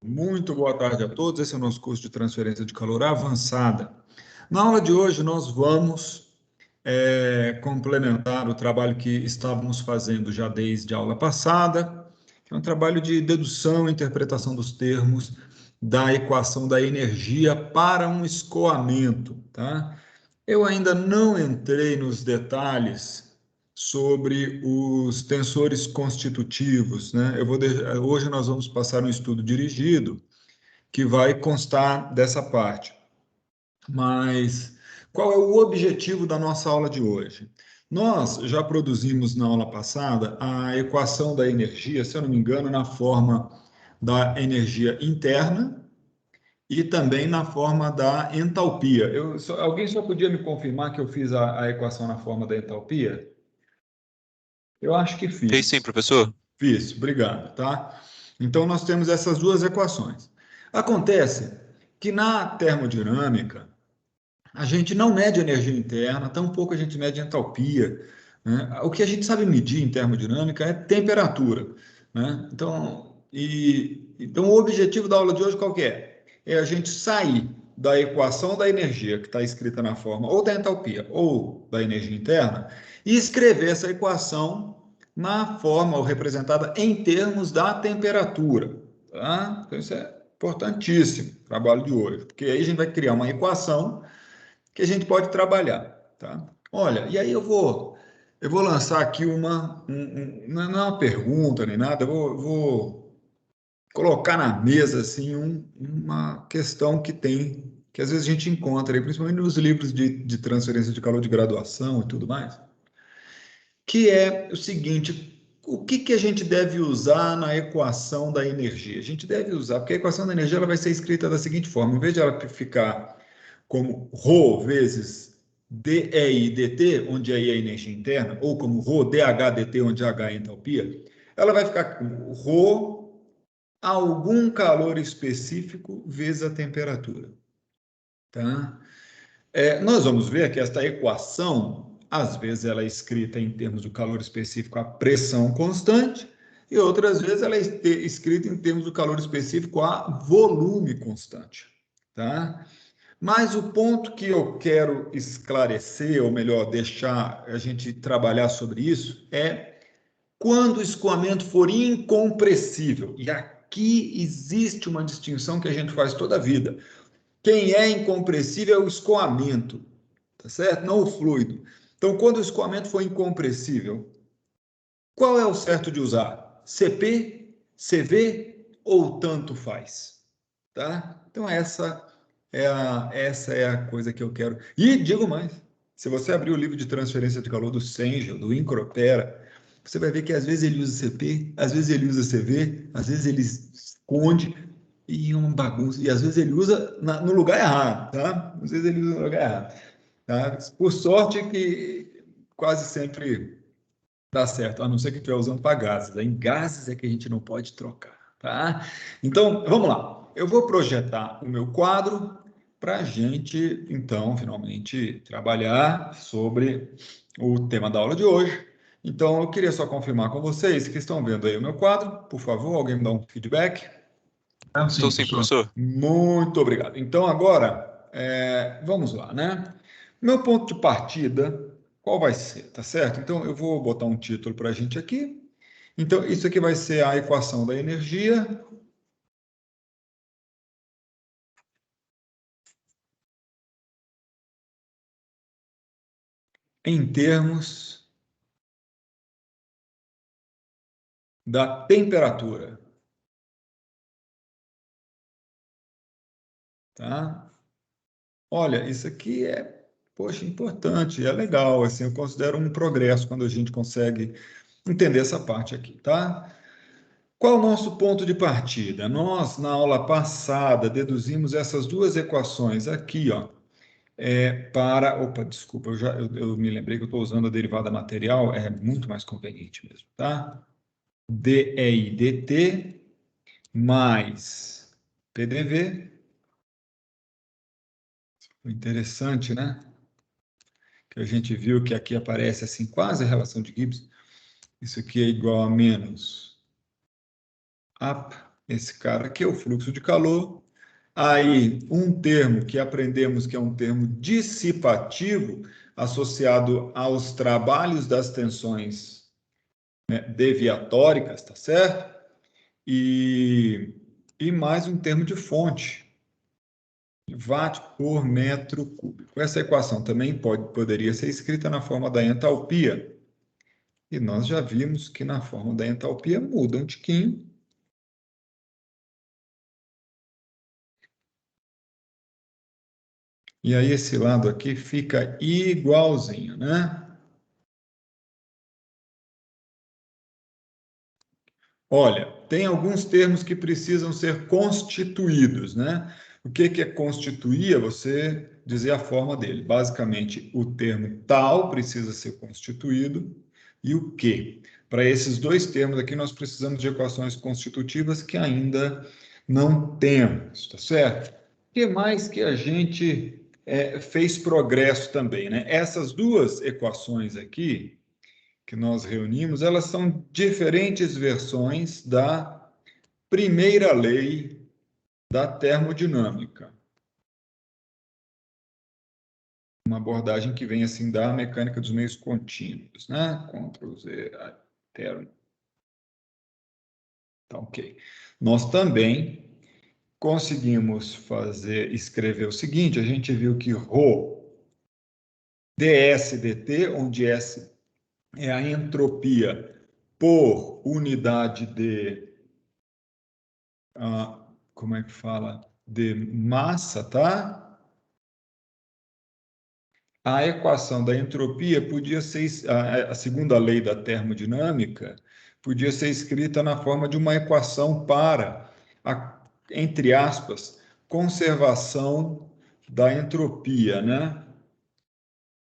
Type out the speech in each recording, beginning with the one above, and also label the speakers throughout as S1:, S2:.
S1: Muito boa tarde a todos. Esse é o nosso curso de transferência de calor avançada. Na aula de hoje, nós vamos complementar o trabalho que estávamos fazendo já desde a aula passada, que é um trabalho de dedução e interpretação dos termos da equação da energia para um escoamento, tá? Eu ainda não entrei nos detalhes sobre os tensores constitutivos, né? Hoje nós vamos passar um estudo dirigido que vai constar dessa parte. Mas qual é o objetivo da nossa aula de hoje? Nós já produzimos na aula passada a equação da energia, se eu não me engano, na forma da energia interna e também na forma da entalpia. Alguém só podia me confirmar que eu fiz a equação na forma da entalpia? Eu acho que
S2: Fez sim,
S1: fiz.
S2: professor.
S1: Fiz, obrigado, tá? Então, nós temos essas duas equações. Acontece que na termodinâmica, a gente não mede energia interna, tampouco a gente mede entalpia, né? O que a gente sabe medir em termodinâmica é temperatura, né? Então, o objetivo da aula de hoje qual que é? É a gente sair da equação da energia, que está escrita na forma ou da entalpia ou da energia interna, e escrever essa equação na forma ou representada em termos da temperatura, tá? Então, isso é importantíssimo, o trabalho de hoje, porque aí a gente vai criar uma equação que a gente pode trabalhar, tá? Olha, e aí eu vou lançar aqui não é uma pergunta nem nada, eu vou colocar na mesa assim uma questão que às vezes a gente encontra aí, principalmente nos livros de transferência de calor de graduação e tudo mais, que é o seguinte: o que a gente deve usar na equação da energia? A gente deve usar, porque a equação da energia ela vai ser escrita da seguinte forma: em vez de ela ficar como ρ vezes dEI dt, onde aí é a energia interna, ou como ρ dH dt, onde H é a entalpia, ela vai ficar como ρ algum calor específico vezes a temperatura. Tá? Nós vamos ver que esta equação, às vezes ela é escrita em termos do calor específico a pressão constante, e outras vezes ela é escrita em termos do calor específico a volume constante. Tá? Mas o ponto que eu quero esclarecer, ou melhor, deixar a gente trabalhar sobre isso, é quando o escoamento for incompressível. E aqui existe uma distinção que a gente faz toda a vida. Quem é incompressível é o escoamento, tá certo? Não o fluido. Então, quando o escoamento for incompressível, qual é o certo de usar? CP, CV ou tanto faz? Tá? Então, essa é a coisa que eu quero. E digo mais, se você abrir o livro de transferência de calor do Sengel, do Incropera, você vai ver que às vezes ele usa CP, às vezes ele usa CV, às vezes ele esconde e é uma bagunça. E às vezes ele usa no lugar errado, tá? Às vezes ele usa no lugar errado. Tá? Por sorte que quase sempre dá certo, a não ser que estiver usando para gases. Em gases é que a gente não pode trocar, tá? Então, vamos lá. Eu vou projetar o meu quadro para a gente, então, finalmente trabalhar sobre o tema da aula de hoje. Então, eu queria só confirmar com vocês que estão vendo aí o meu quadro. Por favor, alguém me dá um feedback?
S2: Estou
S1: Sim,
S2: sim,
S1: professor.
S2: professor.
S1: Muito obrigado. Então, agora, vamos lá, né? Meu ponto de partida, qual vai ser? Tá certo? Então, eu vou botar um título para a gente aqui. Então, isso aqui vai ser a equação da energia em termos da temperatura, tá? Olha, isso aqui poxa, importante, é legal, assim, eu considero um progresso quando a gente consegue entender essa parte aqui, tá? Qual o nosso ponto de partida? Nós, na aula passada, deduzimos essas duas equações aqui, ó, Opa, desculpa, eu me lembrei que eu estou usando a derivada material, é muito mais conveniente mesmo, tá? dEI dt mais PDV. Interessante, né? Que a gente viu que aqui aparece assim, quase a relação de Gibbs. Isso aqui é igual a menos up esse cara aqui é o fluxo de calor. Aí, um termo que aprendemos que é um termo dissipativo, associado aos trabalhos das tensões, né, deviatóricas, tá certo? E mais um termo de fonte, watt por metro cúbico. Essa equação também poderia ser escrita na forma da entalpia. E nós já vimos que na forma da entalpia muda um tiquinho. E aí esse lado aqui fica igualzinho, né? Olha, tem alguns termos que precisam ser constituídos, né? O que é constituir? É você dizer a forma dele. Basicamente, o termo tal precisa ser constituído e o que. Para esses dois termos aqui, nós precisamos de equações constitutivas que ainda não temos, tá certo? O que mais que a gente fez progresso também, né? Essas duas equações aqui, que nós reunimos, elas são diferentes versões da primeira lei da termodinâmica. Uma abordagem que vem assim da mecânica dos meios contínuos, né? Ctrl Z, termo. Tá, ok. Nós também conseguimos escrever o seguinte, a gente viu que ρ ds dt, onde S é a entropia por unidade de como é que fala? De massa, tá? A equação da entropia podia ser, a segunda lei da termodinâmica, podia ser escrita na forma de uma equação para a, entre aspas, conservação da entropia, né?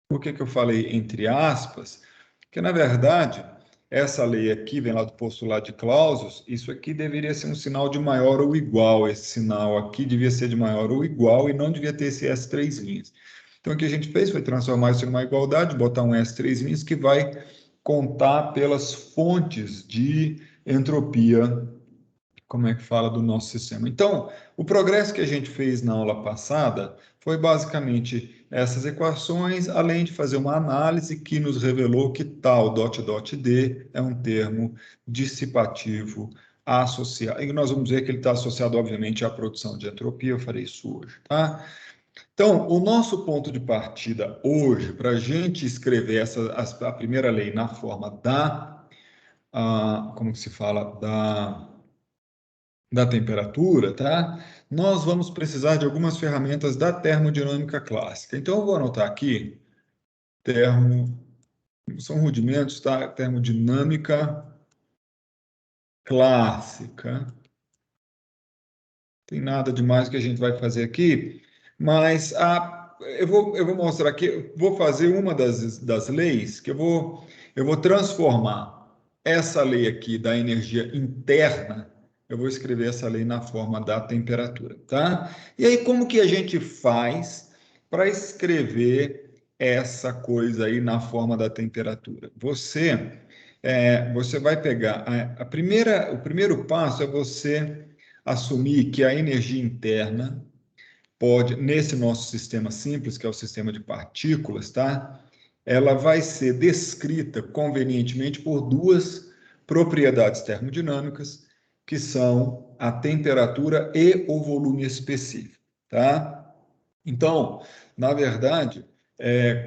S1: Por que eu falei entre aspas? Porque, na verdade, essa lei aqui vem lá do postulado de Clausius, isso aqui deveria ser um sinal de maior ou igual, esse sinal aqui devia ser de maior ou igual e não devia ter esse S três linhas. Então, o que a gente fez foi transformar isso em uma igualdade, botar um S três linhas que vai contar pelas fontes de entropia, como é que fala, do nosso sistema. Então, o progresso que a gente fez na aula passada foi basicamente essas equações, além de fazer uma análise que nos revelou que tal dot dot D é um termo dissipativo associado. E nós vamos ver que ele está associado, obviamente, à produção de entropia, eu farei isso hoje, tá? Então, o nosso ponto de partida hoje, para a gente escrever a primeira lei na forma como que se fala, da temperatura, tá? Nós vamos precisar de algumas ferramentas da termodinâmica clássica. Então, eu vou anotar aqui, são rudimentos, tá? Termodinâmica clássica. Tem nada demais que a gente vai fazer aqui, mas eu vou mostrar aqui, vou fazer uma das leis que eu vou transformar essa lei aqui da energia interna, eu vou escrever essa lei na forma da temperatura, tá? E aí, como que a gente faz para escrever essa coisa aí na forma da temperatura? Você vai pegar o primeiro passo é você assumir que a energia interna pode, nesse nosso sistema simples, que é o sistema de partículas, tá? Ela vai ser descrita convenientemente por duas propriedades termodinâmicas, que são a temperatura e o volume específico, tá? Então, na verdade,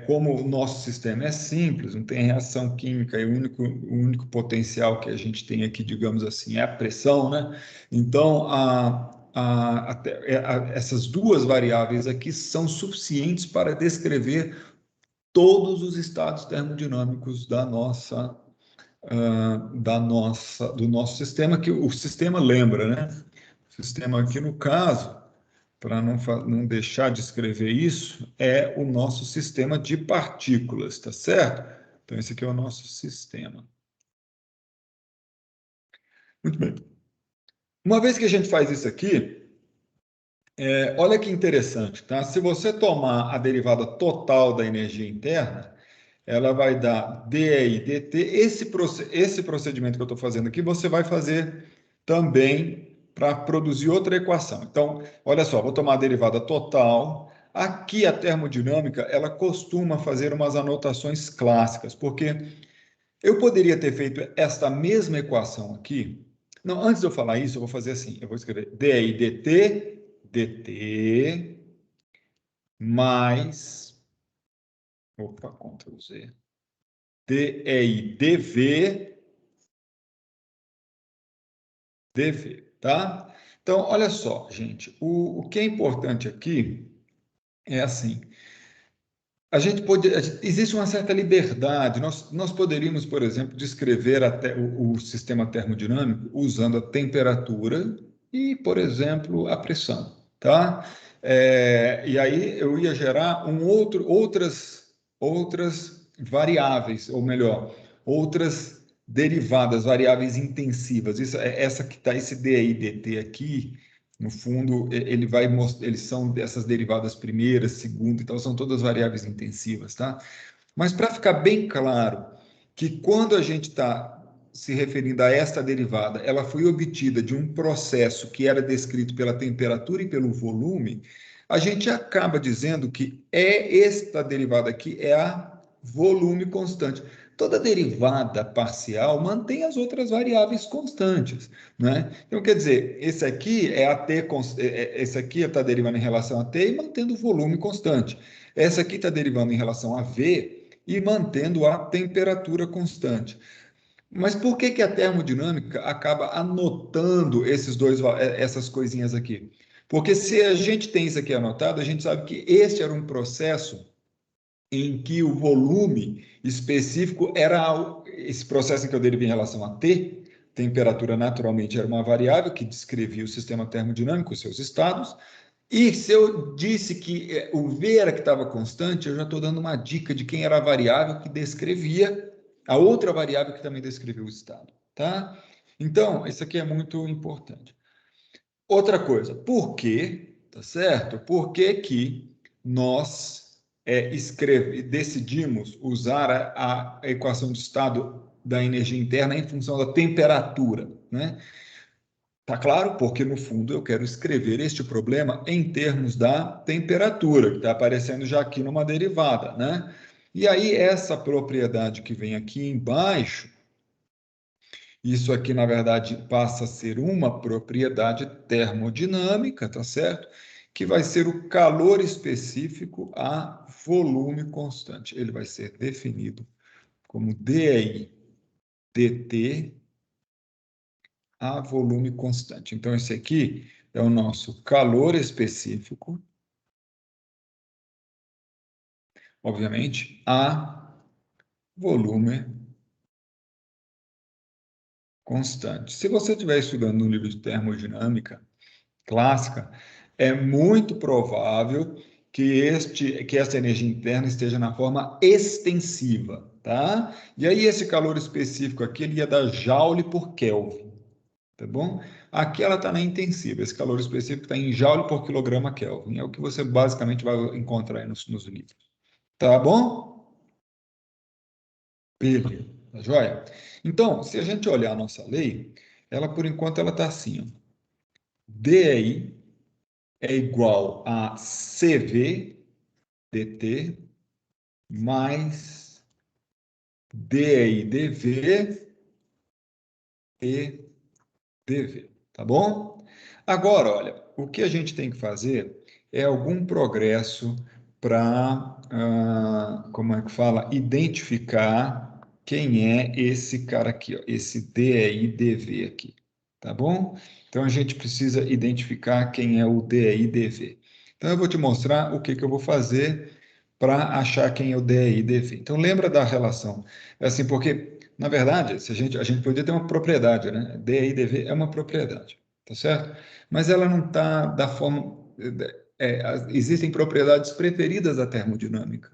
S1: como o nosso sistema é simples, não tem reação química, e o único potencial que a gente tem aqui, digamos assim, é a pressão, né? Então, essas duas variáveis aqui são suficientes para descrever todos os estados termodinâmicos do nosso sistema, que o sistema lembra, né? O sistema aqui, no caso, para não deixar de escrever isso, é o nosso sistema de partículas, tá certo? Então, esse aqui é o nosso sistema. Muito bem. Uma vez que a gente faz isso aqui, olha que interessante, tá? Se você tomar a derivada total da energia interna, ela vai dar dI dt. Esse procedimento que eu estou fazendo aqui, você vai fazer também para produzir outra equação. Então, olha só, vou tomar a derivada total. Aqui a termodinâmica, ela costuma fazer umas anotações clássicas, porque eu poderia ter feito esta mesma equação aqui. Não, antes de eu falar isso, eu vou fazer assim, eu vou escrever dI dt mais, opa, Ctrl Z, dI dv, tá? Então, olha só, gente, o que é importante aqui é assim, existe uma certa liberdade, nós poderíamos, por exemplo, descrever até o sistema termodinâmico usando a temperatura e, por exemplo, a pressão, tá? E aí eu ia gerar outras variáveis, ou melhor, outras derivadas, variáveis intensivas. Essa que está, esse d aí, dt aqui, no fundo, eles são dessas derivadas primeira, segunda, então são todas variáveis intensivas, tá? Mas para ficar bem claro que quando a gente está se referindo a esta derivada, ela foi obtida de um processo que era descrito pela temperatura e pelo volume, a gente acaba dizendo que esta derivada aqui é a volume constante. Toda derivada parcial mantém as outras variáveis constantes, né? Então, quer dizer, esse aqui é a t, esse aqui está derivando em relação a t e mantendo o volume constante. Essa aqui está derivando em relação a v e mantendo a temperatura constante. Mas por que a termodinâmica acaba anotando essas coisinhas aqui? Porque se a gente tem isso aqui anotado, a gente sabe que este era um processo em que o volume específico era esse processo em que eu derivei em relação a T, temperatura naturalmente era uma variável que descrevia o sistema termodinâmico, os seus estados, e se eu disse que o V era que estava constante, eu já estou dando uma dica de quem era a variável que descrevia a outra variável que também descreveu o estado, tá? Então, isso aqui é muito importante. Outra coisa, por que, tá certo? Por que nós decidimos usar a equação de estado da energia interna em função da temperatura, né? Tá claro? Porque no fundo eu quero escrever este problema em termos da temperatura, que está aparecendo já aqui numa derivada, né? E aí essa propriedade que vem aqui embaixo, isso aqui, na verdade, passa a ser uma propriedade termodinâmica, tá certo? Que vai ser o calor específico a volume constante. Ele vai ser definido como dI dt a volume constante. Então, esse aqui é o nosso calor específico, obviamente, a volume constante. Se você estiver estudando no livro de termodinâmica clássica, é muito provável que essa energia interna esteja na forma extensiva, tá? E aí esse calor específico aqui, ele ia dar joule por Kelvin, tá bom? Aqui ela está na intensiva, esse calor específico está em joule por quilograma Kelvin, é o que você basicamente vai encontrar aí nos livros. Tá bom? Beleza, tá joia? Então, se a gente olhar a nossa lei, ela por enquanto ela está assim, ó. DI é igual a CV dt mais DI dV e dV, tá bom? Agora, olha, o que a gente tem que fazer é algum progresso para, como é que fala, identificar quem é esse cara aqui, ó, esse DI dV aqui, tá bom? Então a gente precisa identificar quem é o DI dV. Então eu vou te mostrar o que eu vou fazer para achar quem é o DI dV. Então lembra da relação, é assim, porque na verdade, se a gente poderia ter uma propriedade, né? DI dV é uma propriedade, tá certo? Mas ela não está da forma. Existem propriedades preferidas da termodinâmica.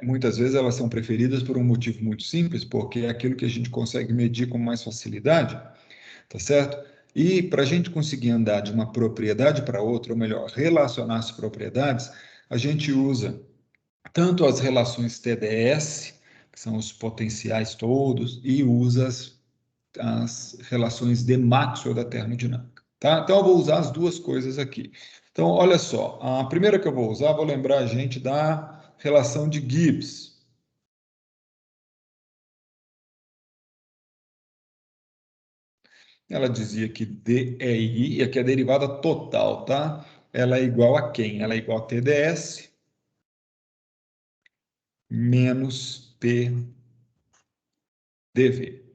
S1: Muitas vezes elas são preferidas por um motivo muito simples, porque é aquilo que a gente consegue medir com mais facilidade, tá certo? E para a gente conseguir andar de uma propriedade para outra, ou melhor, relacionar as propriedades, a gente usa tanto as relações TDS, que são os potenciais todos, e usa as relações de Maxwell da termodinâmica. Tá? Então, eu vou usar as duas coisas aqui. Então, olha só, a primeira que eu vou usar, vou lembrar a gente da relação de Gibbs. Ela dizia que DEI, e aqui é a derivada total, tá? Ela é igual a quem? Ela é igual a TdS menos PdV,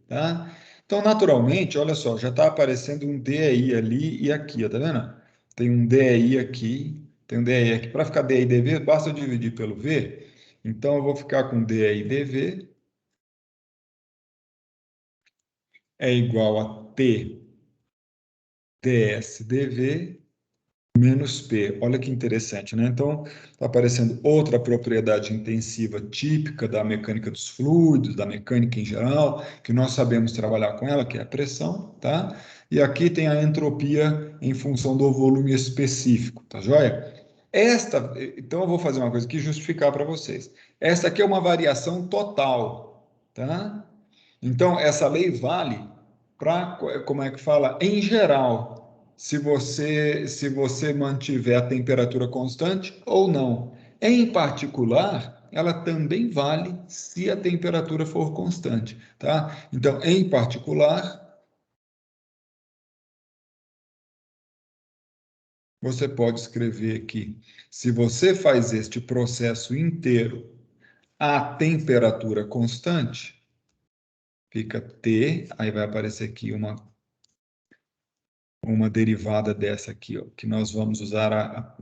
S1: tá? Então, naturalmente, olha só, já está aparecendo um DEI ali e aqui, ó, tá vendo? Tem um DEI aqui, tem um DEI aqui. Para ficar DEI dV, basta eu dividir pelo V. Então, eu vou ficar com DEI dV é igual a TdS dV menos P. Olha que interessante, né? Então, está aparecendo outra propriedade intensiva típica da mecânica dos fluidos, da mecânica em geral, que nós sabemos trabalhar com ela, que é a pressão, tá? E aqui tem a entropia em função do volume específico, tá joia? Então eu vou fazer uma coisa aqui justificar para vocês. Essa aqui é uma variação total, tá? Então, essa lei vale para, como é que fala? Em geral, se você mantiver a temperatura constante ou não. Em particular, ela também vale se a temperatura for constante, tá? Então, em particular, você pode escrever aqui, se você faz este processo inteiro a temperatura constante, fica T, aí vai aparecer aqui uma derivada dessa aqui, ó, que nós vamos usar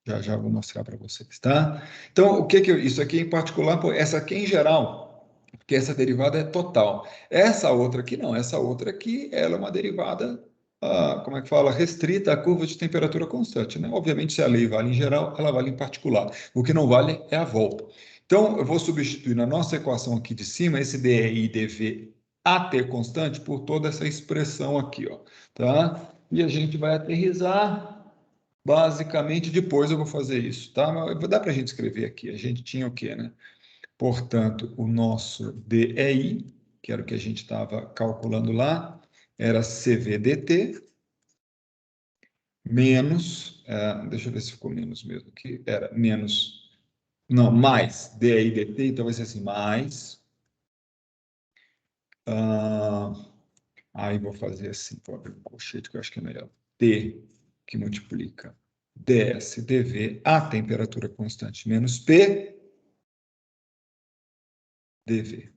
S1: já já vou mostrar para vocês, tá? Então, isso aqui em particular, pô, essa aqui em geral, porque essa derivada é total. Essa outra aqui não, essa outra aqui, ela é uma derivada, como é que fala, restrita à curva de temperatura constante, né? Obviamente, se a lei vale em geral, ela vale em particular. O que não vale é a volta. Então, eu vou substituir na nossa equação aqui de cima esse dI dV AT constante por toda essa expressão aqui, ó, tá? E a gente vai aterrissar. Basicamente, depois eu vou fazer isso, tá? Mas dá para a gente escrever aqui. A gente tinha o quê, né? Portanto, o nosso DEI, que era o que a gente estava calculando lá, era CVDT menos, deixa eu ver se ficou menos mesmo aqui, era menos, não, mais DEI DT, então vai ser assim, mais, ah, aí vou fazer assim, vou abrir um colchete que eu acho que é melhor, T, que multiplica ds dV a temperatura constante menos P, dV.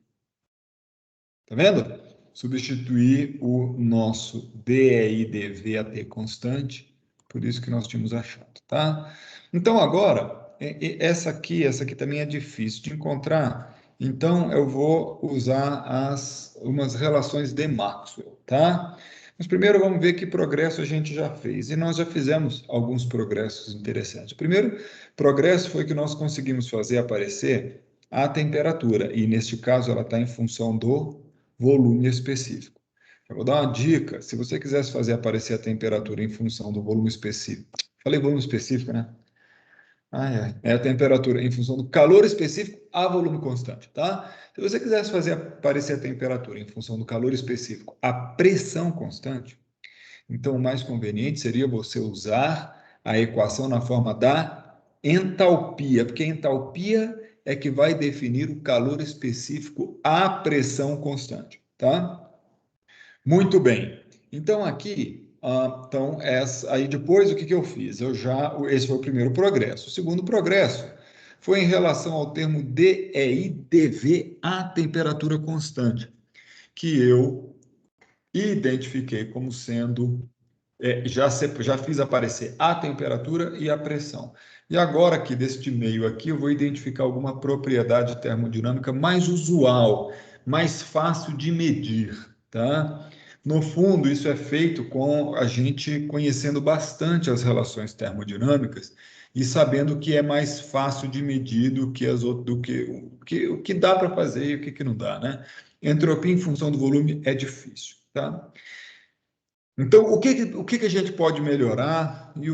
S1: Tá vendo? Substituir o nosso DEI dV a T constante, por isso que nós tínhamos achado, tá? Então, agora, essa aqui também é difícil de encontrar, então eu vou usar umas relações de Maxwell, tá? Mas primeiro vamos ver que progresso a gente já fez, e nós já fizemos alguns progressos interessantes. O primeiro progresso foi que nós conseguimos fazer aparecer a temperatura, e neste caso ela está em função do volume específico. Eu vou dar uma dica, se você quisesse fazer aparecer a temperatura em função do volume específico, falei volume específico, né? É a temperatura em função do calor específico a volume constante, tá? Se você quisesse fazer aparecer a temperatura em função do calor específico a pressão constante, então o mais conveniente seria você usar a equação na forma da entalpia, porque a entalpia é que vai definir o calor específico à pressão constante, tá? Muito bem. Então, aqui, aí depois o que eu fiz? Esse foi o primeiro progresso. O segundo progresso foi em relação ao termo DEI-DV a temperatura constante, que eu identifiquei como sendo, já fiz aparecer a temperatura e a pressão. E agora, aqui, deste meio aqui, eu vou identificar alguma propriedade termodinâmica mais usual, mais fácil de medir, tá? No fundo, isso é feito com a gente conhecendo bastante as relações termodinâmicas e sabendo que é mais fácil de medir do que o que dá para fazer e o que não dá, né? Entropia em função do volume é difícil, tá? Então, o que a gente pode melhorar e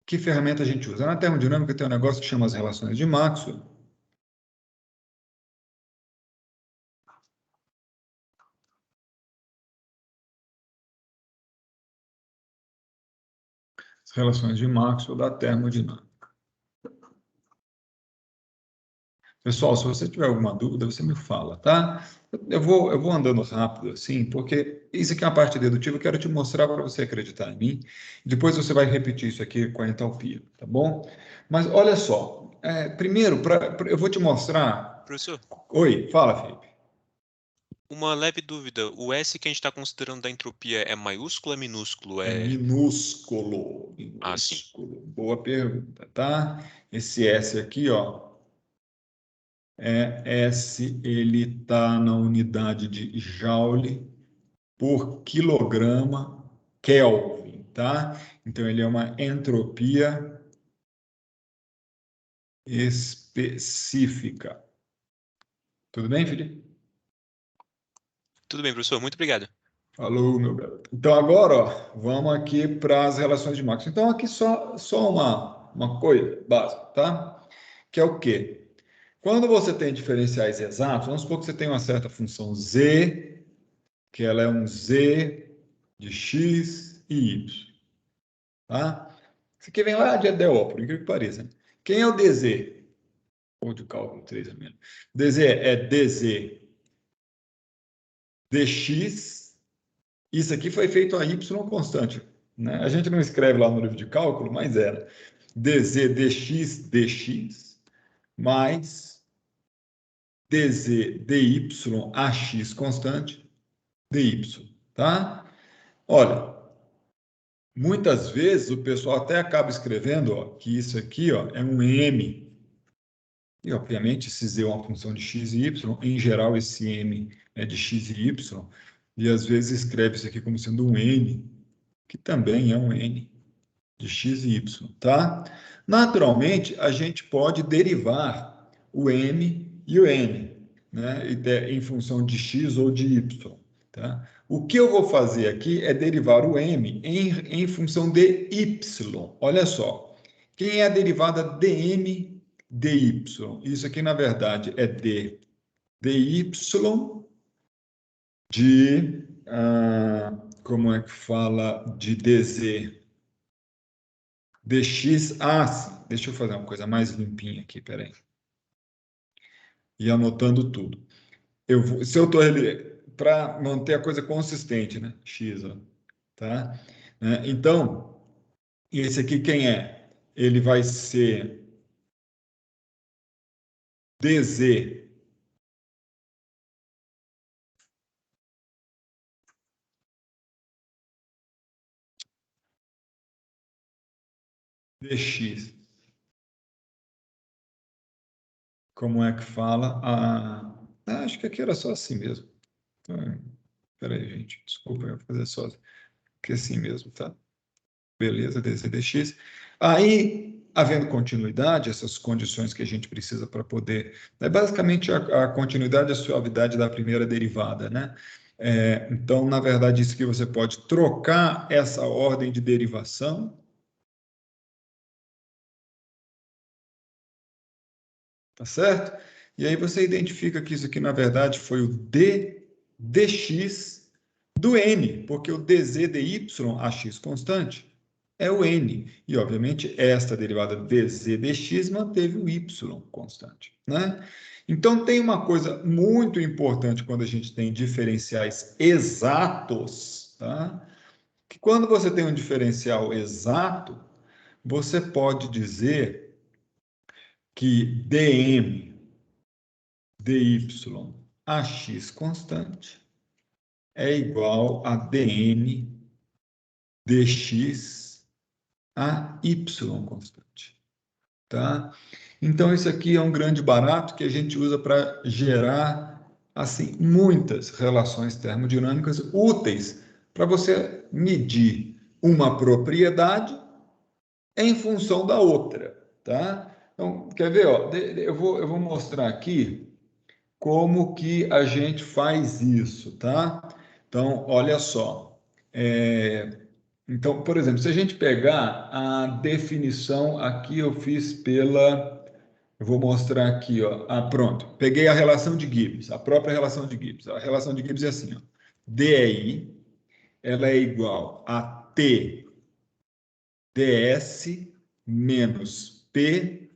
S1: que ferramenta a gente usa? Na termodinâmica tem um negócio que chama as relações de Maxwell, as relações de Maxwell da termodinâmica. Pessoal, se você tiver alguma dúvida, você me fala, tá? Eu vou andando rápido assim, porque isso aqui é uma parte dedutiva, eu quero te mostrar para você acreditar em mim. Depois você vai repetir isso aqui com a entalpia, tá bom? Mas olha só, primeiro, eu vou te mostrar...
S2: Professor,
S1: Oi, fala, Felipe.
S2: uma leve dúvida. O S que a gente está considerando da entropia é maiúsculo ou é minúsculo?
S1: É minúsculo,
S2: Ah, sim.
S1: minúsculo. Boa pergunta, tá? Esse S aqui, ó, S, ele está na unidade de Joule por quilograma Kelvin, tá? Então, ele é uma entropia específica. Tudo bem, Felipe?
S2: Tudo bem, professor. Muito obrigado.
S1: Falou, meu garoto. Então, agora, ó, vamos aqui para as relações de Maxwell. Então, aqui só uma coisa básica, tá? Que é o quê? Quando você tem diferenciais exatos, vamos supor que você tem uma certa função z, que ela é um z de x e y, tá? Isso aqui vem lá de EDO, por incrível que pareça, né? Quem é o dz? Ou de cálculo 3 a menos. dz é dz dx. Isso aqui foi feito a y constante, né? A gente não escreve lá no livro de cálculo, mas era dz dx dx mais dz dy ax constante dy, tá? Olha, muitas vezes o pessoal até acaba escrevendo, ó, que isso aqui, ó, é um m. E, obviamente, esse z é uma função de x e y. Em geral, esse m é de x e y. E, às vezes, escreve isso aqui como sendo um n, que também é um n de x e y, tá? Naturalmente, a gente pode derivar o m e o n, né? Em função de x ou de y, tá? O que eu vou fazer aqui é derivar o m em função de y. Olha só, quem é a derivada dm dy? Isso aqui, na verdade, é d dy de, como é que fala, de dz dx, sim. Deixa eu fazer uma coisa mais limpinha aqui, peraí. E anotando tudo. Se eu estou para manter a coisa consistente, né? X, ó, tá? Então, esse aqui quem é? Ele vai ser dz dx. Como é que fala? Acho que aqui era só assim mesmo. Peraí, gente. Desculpa, eu vou fazer só que assim mesmo, tá? Beleza, dz dx. Aí, havendo continuidade, essas condições que a gente precisa para poder... basicamente, a continuidade e a suavidade da primeira derivada, né? Então, na verdade, isso que você pode trocar essa ordem de derivação. Tá certo? E aí você identifica que isso aqui, na verdade, foi o dx do n, porque o dz dy, ax constante, é o n. E, obviamente, esta derivada dz dx manteve o y constante, né? Então, tem uma coisa muito importante quando a gente tem diferenciais exatos, tá? Que quando você tem um diferencial exato, você pode dizer que dm dy ax constante é igual a dn dx a y constante, tá? Então, isso aqui é um grande barato que a gente usa para gerar, assim, muitas relações termodinâmicas úteis para você medir uma propriedade em função da outra, tá? Então, quer ver, ó? Eu vou mostrar aqui como que a gente faz isso, tá? Então, olha só. Então, por exemplo, se a gente pegar a definição aqui, eu fiz pela... Eu vou mostrar aqui, ó. Pronto. Peguei a relação de Gibbs, a própria relação de Gibbs. A relação de Gibbs é assim, ó. DI, ela é igual a T ds menos p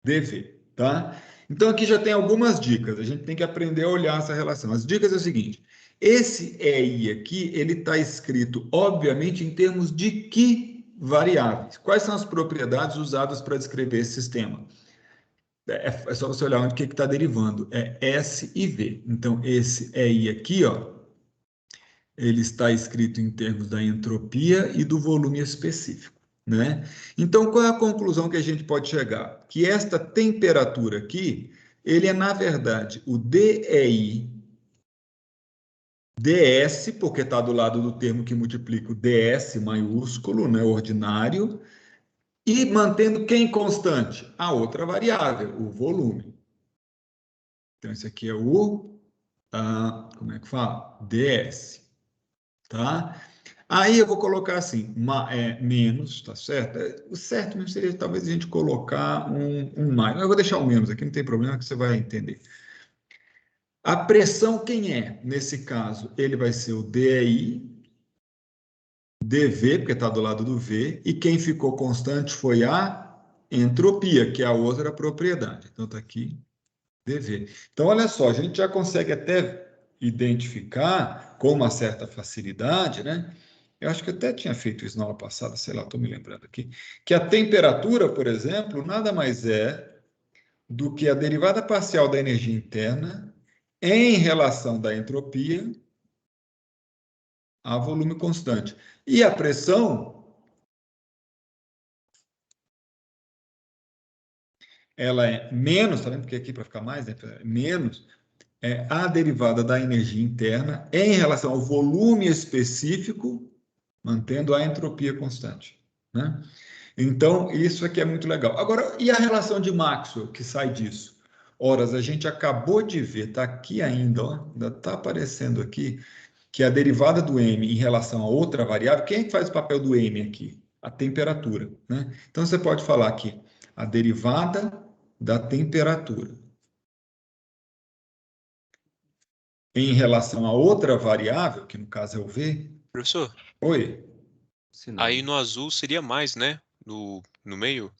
S1: dv, tá? Então, aqui já tem algumas dicas. A gente tem que aprender a olhar essa relação. As dicas é o seguinte. Esse EI aqui, ele está escrito, obviamente, em termos de que variáveis? Quais são as propriedades usadas para descrever esse sistema? É só você olhar onde que está derivando. É S e V. Então, esse EI aqui, ó, ele está escrito em termos da entropia e do volume específico, né? Então, qual é a conclusão que a gente pode chegar? Que esta temperatura aqui, ele é, na verdade, o DEI ds, porque está do lado do termo que multiplica o ds maiúsculo, né, ordinário, e mantendo quem constante? A outra variável, o volume. Então, esse aqui é como é que fala? ds, tá? Aí eu vou colocar assim, menos, tá certo? O certo mesmo seria talvez a gente colocar um mais. Eu vou deixar o menos aqui, não tem problema que você vai entender. A pressão quem é? Nesse caso, ele vai ser o DI, dV, porque está do lado do V, e quem ficou constante foi a entropia, que é a outra propriedade. Então, está aqui, dV. Então, olha só, a gente já consegue até identificar com uma certa facilidade, né? Eu acho que eu até tinha feito isso na aula passada, sei lá, estou me lembrando aqui, que a temperatura, por exemplo, nada mais é do que a derivada parcial da energia interna em relação da entropia a volume constante. E a pressão, ela é menos, tá vendo? Porque aqui para ficar mais, né? Menos a derivada da energia interna em relação ao volume específico, mantendo a entropia constante, né? Então, isso aqui é muito legal. Agora, e a relação de Maxwell que sai disso? Ora, a gente acabou de ver, está aqui ainda, ó, ainda está aparecendo aqui, que a derivada do m em relação a outra variável, quem é que faz o papel do m aqui? A temperatura, né? Então, você pode falar aqui, a derivada da temperatura em relação a outra variável, que no caso é o v.
S2: Professor,
S1: Oi,
S2: aí no azul seria mais, né? No meio.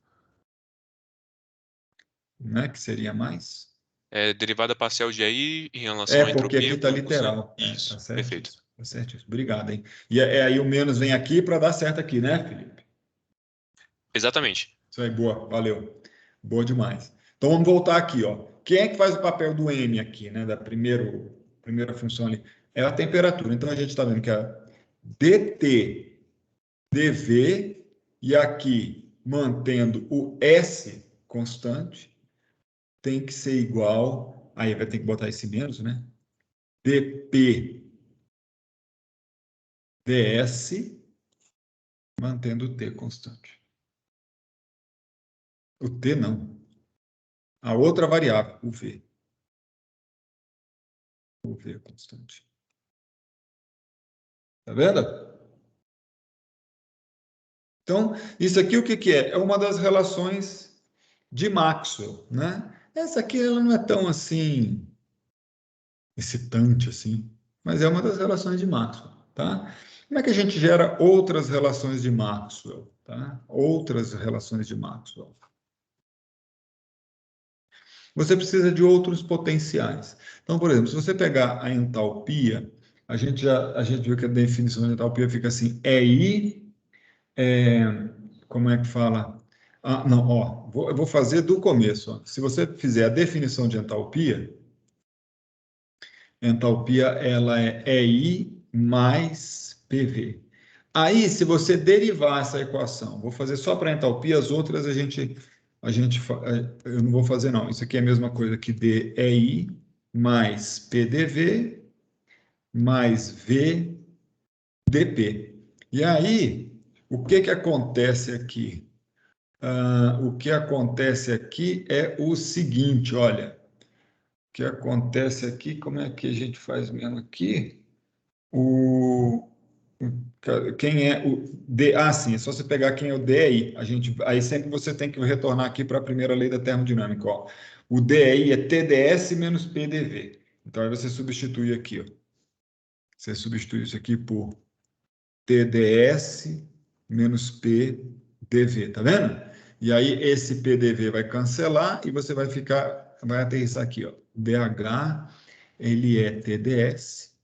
S1: né? Que seria mais?
S2: É derivada parcial de aí em relação
S1: É,
S2: à
S1: porque aqui
S2: entropia,
S1: está
S2: volume constante.
S1: literal. Tá
S2: Isso, perfeito.
S1: certíssimo. Tá certíssimo. Obrigado, hein? E aí o menos vem aqui para dar certo aqui, né, Felipe?
S2: Exatamente.
S1: Isso aí, boa, valeu. Boa demais. Então vamos voltar aqui, ó. Quem é que faz o papel do M aqui, né? Da primeira função ali? É a temperatura. Então a gente está vendo que a dt dv, e aqui mantendo o S constante, tem que ser igual. Aí vai ter que botar esse menos, né? dp ds, mantendo o T constante. O T não. A outra variável, o V. O V é constante. Tá vendo? Então, isso aqui o que que é? É uma das relações de Maxwell, né? Essa aqui ela não é tão assim excitante assim, mas é uma das relações de Maxwell, tá? Como é que a gente gera outras relações de Maxwell, tá? Outras relações de Maxwell. Você precisa de outros potenciais. Então, por exemplo, se você pegar a entalpia, a gente viu que a definição de entalpia fica assim, como é que fala? Ah, não, ó, eu vou fazer do começo. Ó. Se você fizer a definição de entalpia ela é EI mais PV. Aí, se você derivar essa equação, vou fazer só para entalpia, as outras eu não vou fazer não. Isso aqui é a mesma coisa que DEI mais PDV mais VDP. E aí, o que que acontece aqui? O que acontece aqui é o seguinte, olha, o que acontece aqui, como é que a gente faz mesmo aqui? O, quem é o D? Ah, sim, é só você pegar quem é o DEI. Aí sempre você tem que retornar aqui para a primeira lei da termodinâmica. Ó. O DEI é TdS menos PDV. Então aí você substitui aqui. Ó. Você substitui isso aqui por TdS menos P dV, tá vendo? E aí esse PDV vai cancelar e você vai aterrissar aqui, ó. DH, ele é TDS.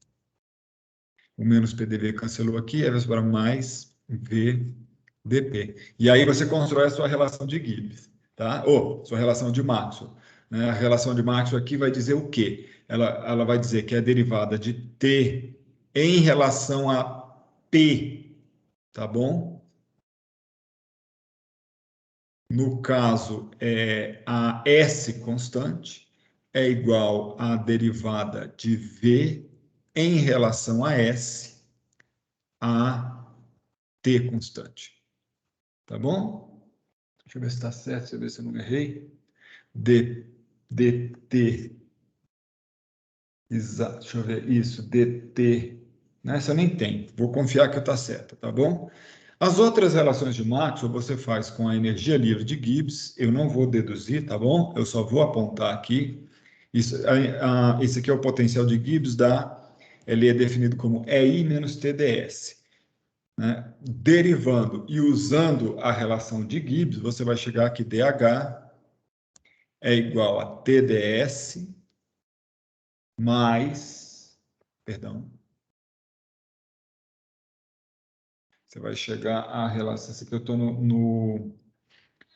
S1: O menos PDV cancelou aqui, aí vai sobrar mais VDP. E aí você constrói a sua relação de Gibbs, tá? Ou sua relação de Maxwell. Né? A relação de Maxwell aqui vai dizer o quê? Ela vai dizer que é a derivada de T em relação a P, tá bom? No caso, a S constante é igual à derivada de V em relação a S a T constante. Tá bom? Deixa eu ver se está certo, deixa eu ver se eu não errei. DT, exato, deixa eu ver, isso, DT. Essa eu nem tem, vou confiar que está certa, tá bom? As outras relações de Maxwell você faz com a energia livre de Gibbs, eu não vou deduzir, tá bom? Eu só vou apontar aqui. Esse aqui é o potencial de Gibbs, ele é definido como EI menos TDS. Né? Derivando e usando a relação de Gibbs, você vai chegar que DH é igual a TDS mais, perdão, você vai chegar à relação, esse aqui eu estou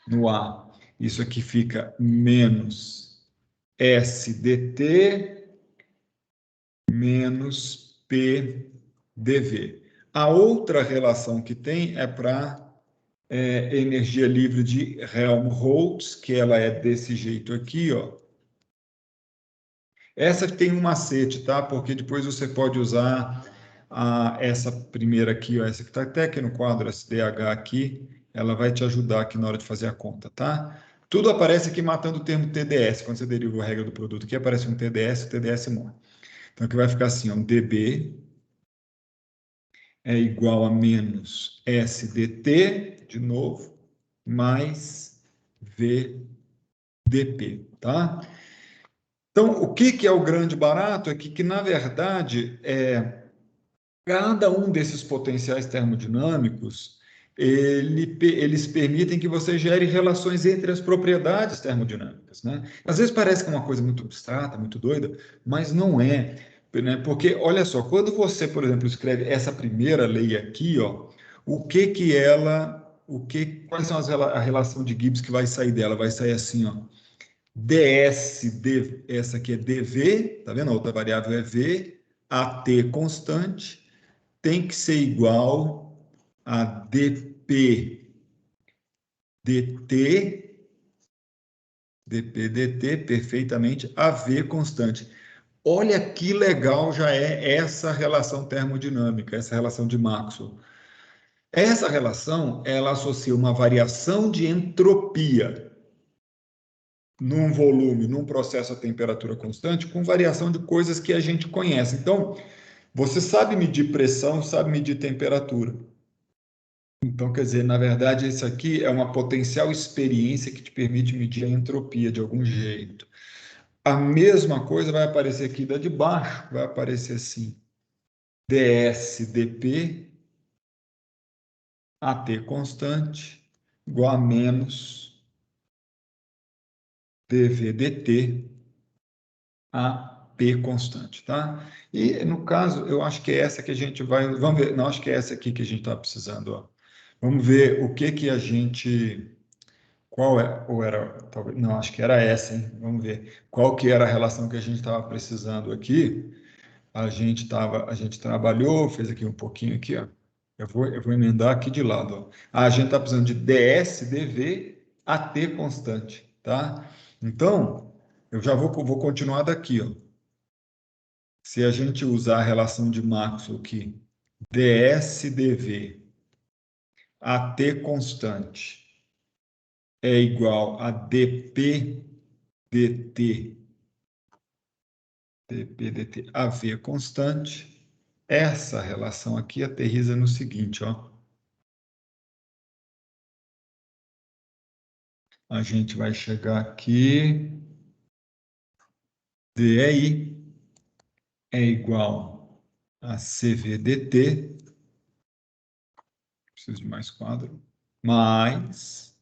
S1: no A, isso aqui fica menos SDT menos PDV. A outra relação que tem é para energia livre de Helmholtz, que ela é desse jeito aqui, ó. Essa tem um macete, tá? Porque depois você pode usar essa primeira aqui, ó, essa que está até aqui no quadro SDH aqui, ela vai te ajudar aqui na hora de fazer a conta, tá? Tudo aparece aqui matando o termo TDS. Quando você deriva a regra do produto aqui, aparece um TDS, o TDS morre. Então aqui vai ficar assim, ó, um DB é igual a menos SDT, de novo, mais VDP, tá? Então, o que é o grande barato? É que na verdade, cada um desses potenciais termodinâmicos, eles permitem que você gere relações entre as propriedades termodinâmicas, né? Às vezes parece que é uma coisa muito abstrata, muito doida, mas não é, né? Porque, olha só, quando você, por exemplo, escreve essa primeira lei aqui, ó, quais são a relação de Gibbs que vai sair dela? Vai sair assim, ó, essa aqui é dV, tá vendo? A outra variável é V, a T constante, tem que ser igual a dP dt, dP dt, perfeitamente, a V constante. Olha que legal já é essa relação termodinâmica, essa relação de Maxwell. Essa relação, ela associa uma variação de entropia num volume, num processo a temperatura constante, com variação de coisas que a gente conhece. Então, você sabe medir pressão, sabe medir temperatura. Então, quer dizer, na verdade, isso aqui é uma potencial experiência que te permite medir a entropia de algum jeito. A mesma coisa vai aparecer aqui da de baixo, vai aparecer assim, dsdp, AT constante, igual a menos dvdt, a P constante, tá? E, no caso, eu acho que é essa que a gente vai... Vamos ver, não, acho que é essa aqui que a gente está precisando, ó. Vamos ver o que que a gente... Qual é, ou era, talvez, não, acho que era essa, hein? Vamos ver. Qual que era a relação que a gente estava precisando aqui? A gente trabalhou, fez aqui um pouquinho aqui, ó. Eu vou emendar aqui de lado, ó. A gente está precisando de ds, dv, AT constante, tá? Então, eu já vou continuar daqui, ó. Se a gente usar a relação de Maxwell aqui, ds, dv, AT constante é igual a dp dt, dp dt, AV constante, essa relação aqui aterriza no seguinte, ó. A gente vai chegar aqui, DI é igual a CVDT preciso de mais quadro, mais,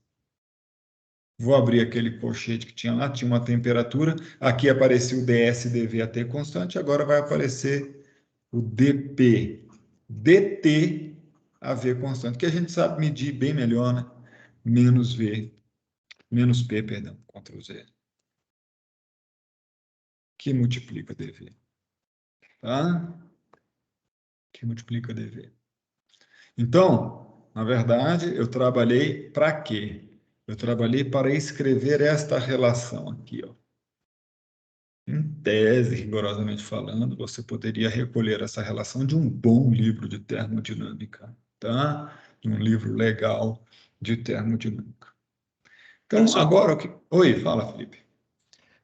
S1: vou abrir aquele colchete que tinha lá, tinha uma temperatura, aqui apareceu o ds, dv, at constante, agora vai aparecer o dp, dt, AV constante, que a gente sabe medir bem melhor, né? Menos V, menos P, perdão, Ctrl Z, que multiplica dV, tá? Que multiplica dV. Então, na verdade, eu trabalhei para quê? Eu trabalhei para escrever esta relação aqui, ó. Em tese, rigorosamente falando, você poderia recolher essa relação de um bom livro de termodinâmica, tá? De um livro legal de termodinâmica. Então,
S2: Professor,
S1: agora o que... Oi, fala, Felipe.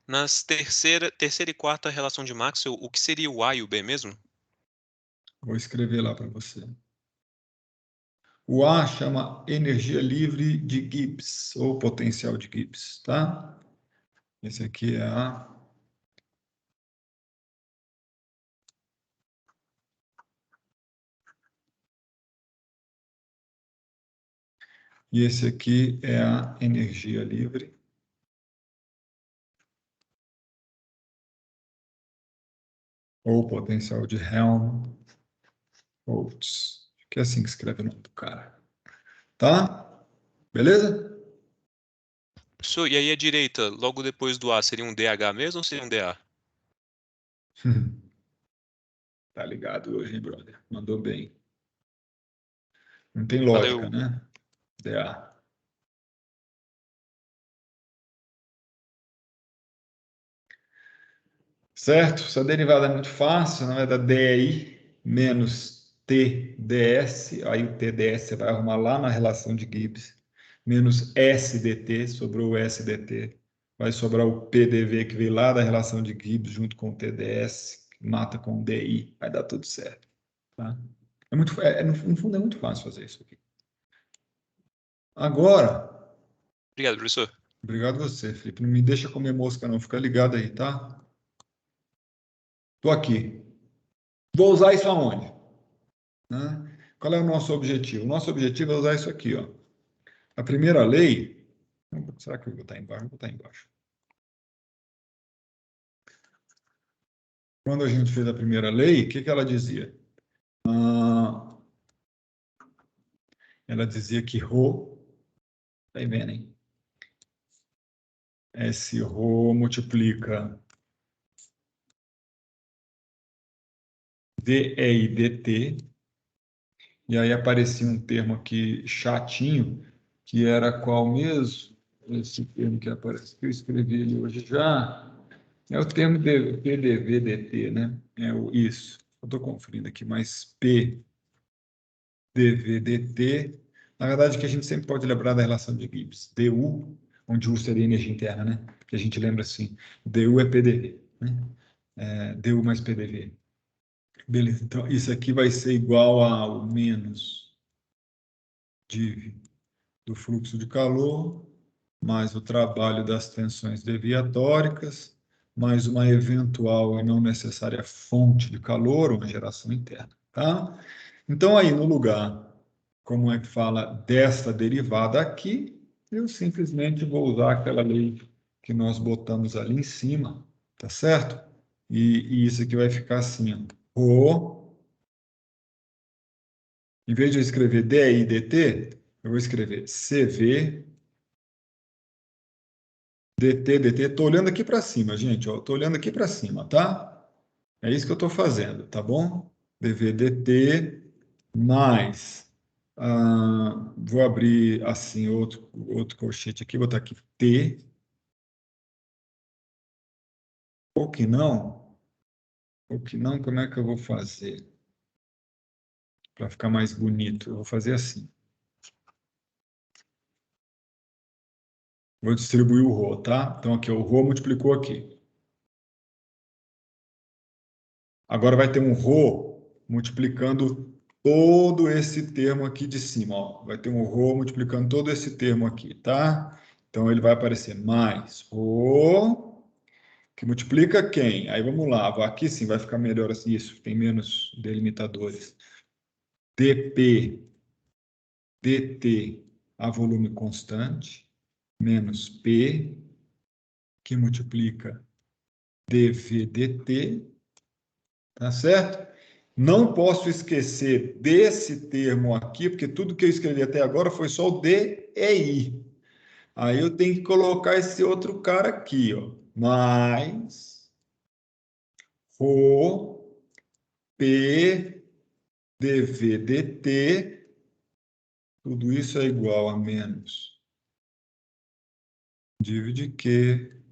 S2: nas terceira e quarta relação de Maxwell, o que seria o A e o B mesmo?
S1: Vou escrever lá para você. O A chama energia livre de Gibbs, ou potencial de Gibbs, tá? Esse aqui é A. E esse aqui é a energia livre. Ou potencial de Helmholtz. Que é assim que escreve o nome do cara. Tá? Beleza?
S2: Professor, e aí a direita, logo depois do A, seria um DH mesmo ou seria um DA?
S1: Tá ligado hoje, hein, brother? Mandou bem. Não tem lógica,
S2: Valeu.
S1: né? DA. Certo? Essa derivada é muito fácil, não é da DI menos TDS, aí o TDS você vai arrumar lá na relação de Gibbs, menos SDT, sobrou o SDT, vai sobrar o PDV que veio lá da relação de Gibbs junto com o TDS, que mata com o DI, vai dar tudo certo. Tá? No fundo é muito fácil fazer isso aqui. Agora,
S2: Obrigado, professor.
S1: obrigado a você, Felipe, não me deixa comer mosca não, fica ligado aí, tá? Tô aqui. Vou usar isso aonde? Né? Qual é o nosso objetivo? O nosso objetivo é usar isso aqui, ó. A primeira lei, será que eu vou botar embaixo? Vou botar embaixo. Quando a gente fez a primeira lei, o que ela dizia? Ela dizia que ρ, tá aí vendo, hein? Esse ρ multiplica dE e dt, e aí aparecia um termo aqui chatinho, que era qual mesmo? Esse termo que aparece, que eu escrevi ele hoje já, é o termo de PDV dt, né? É isso. Eu estou conferindo aqui, mas PDV dt, na verdade, que a gente sempre pode lembrar da relação de Gibbs. du, onde U seria energia interna, né? Que a gente lembra assim, du é PDV, né? Du mais PDV. Beleza, então isso aqui vai ser igual ao menos div do fluxo de calor, mais o trabalho das tensões deviatóricas, mais uma eventual e não necessária fonte de calor, uma geração interna, tá? Então, aí no lugar, como é que fala, desta derivada aqui, eu simplesmente vou usar aquela lei que nós botamos ali em cima, tá certo? E isso aqui vai ficar assim, ó. Em vez de eu escrever DI dt, eu vou escrever CV dt. Estou olhando aqui para cima, gente. Estou olhando aqui para cima, tá? É isso que eu estou fazendo, tá bom? dv dt mais. Vou abrir assim outro colchete aqui, vou botar aqui T. Ou que não? Ou que não, como é que eu vou fazer? Para ficar mais bonito, eu vou fazer assim. Vou distribuir o ρ, tá? Então aqui, o ρ multiplicou aqui. Agora vai ter um ρ multiplicando todo esse termo aqui de cima. Ó. Vai ter um ρ multiplicando todo esse termo aqui, tá? Então ele vai aparecer mais ρ, que multiplica quem? Aí vamos lá, aqui sim vai ficar melhor assim, isso, tem menos delimitadores. dp dt a volume constante, menos P, que multiplica dV dt, tá certo? Não posso esquecer desse termo aqui, porque tudo que eu escrevi até agora foi só o D e I. Aí eu tenho que colocar esse outro cara aqui, ó, mais Rho P dV dt, tudo isso é igual a menos div de Q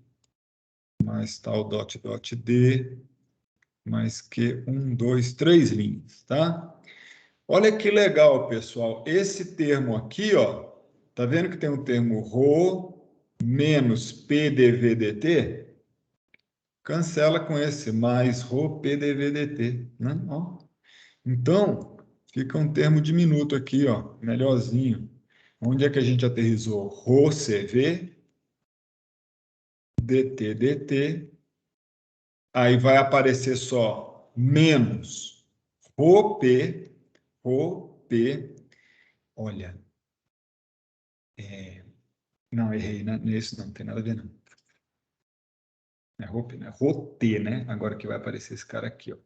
S1: mais tal dot dot D mais Q, 1, 2, 3 linhas, tá? Olha que legal, pessoal. Esse termo aqui, ó, tá vendo que tem um termo ρ menos P dV dt? Cancela com esse mais ρ P dV dt, né? Ó. Então, fica um termo diminuto aqui, ó, melhorzinho. Onde é que a gente aterrissou? Rho CV, dt, dt. Aí vai aparecer só menos Rho P, olha, não, errei, né? Nesse não tem nada a ver, não. É Rho P, né? Rho T, né? Agora que vai aparecer esse cara aqui, ó.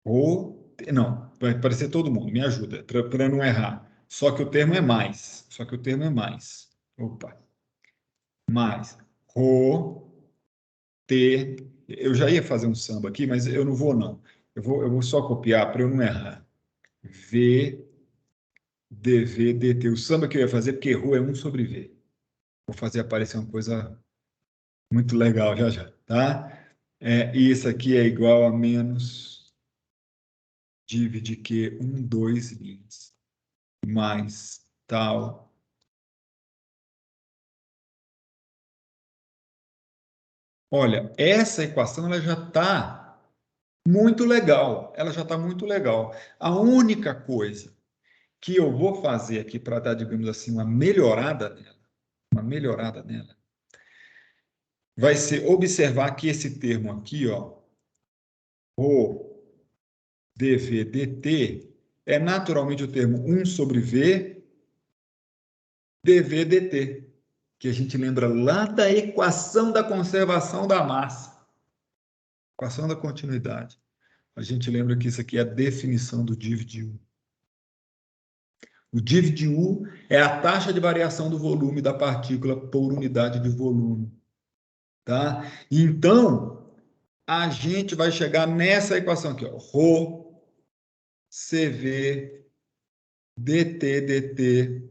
S1: Rho T, não, vai aparecer todo mundo, me ajuda, para não errar. Só que o termo é mais. Opa. Mais. Rho T. Eu já ia fazer um samba aqui, mas eu não vou, não. Eu vou só copiar para eu não errar. V, dV, dt. O samba que eu ia fazer, porque Rho é 1 sobre V. Vou fazer aparecer uma coisa muito legal já já, tá? E isso aqui é igual a menos div de Q, 1, 2 linhas, mais tal. Olha, essa equação ela já está muito legal. Ela já está muito legal. A única coisa que eu vou fazer aqui para dar, digamos assim, uma melhorada nela, vai ser observar que esse termo aqui, ó, o dV dt, é naturalmente o termo 1 sobre V dV dt, que a gente lembra lá da equação da conservação da massa, equação da continuidade. A gente lembra que isso aqui é a definição do div de U. O div de U é a taxa de variação do volume da partícula por unidade de volume. Tá? Então, a gente vai chegar nessa equação aqui, ó, ρ CV dt dt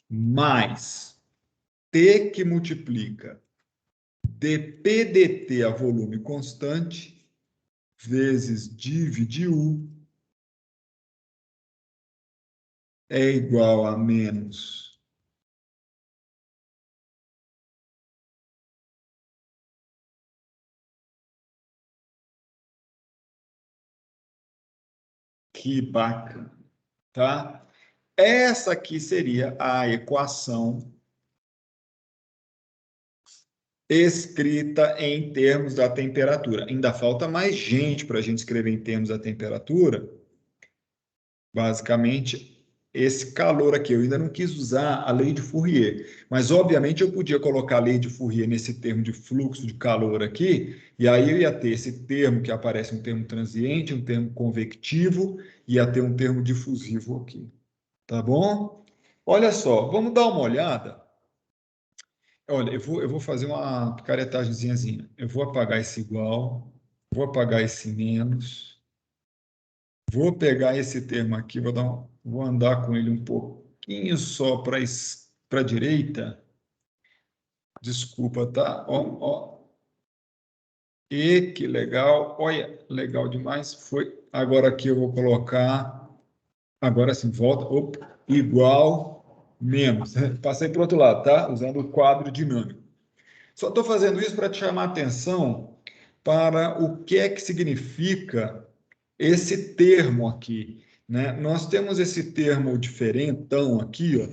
S1: mais T que multiplica dP dt a volume constante vezes div de U é igual a menos que bacana, tá? Essa aqui seria a equação escrita em termos da temperatura. Ainda falta mais gente para a gente escrever em termos da temperatura. Basicamente, esse calor aqui. Eu ainda não quis usar a lei de Fourier, mas obviamente eu podia colocar a lei de Fourier nesse termo de fluxo de calor aqui, e aí eu ia ter esse termo que aparece um termo transiente, um termo convectivo, e ia ter um termo difusivo aqui. Tá bom? Olha só, vamos dar uma olhada. Olha, eu vou fazer uma picaretagemzinha. Eu vou apagar esse igual, vou apagar esse menos, vou pegar esse termo aqui, vou andar com ele um pouquinho só para a direita. Desculpa, tá? Ó, ó. E que legal. Olha, legal demais. Foi. Agora aqui eu vou colocar. Agora sim, volta. Opa, igual, menos. Passei para o outro lado, tá? Usando o quadro dinâmico. Só estou fazendo isso para te chamar a atenção para o que é que significa esse termo aqui, né? Nós temos esse termo diferentão aqui, ó,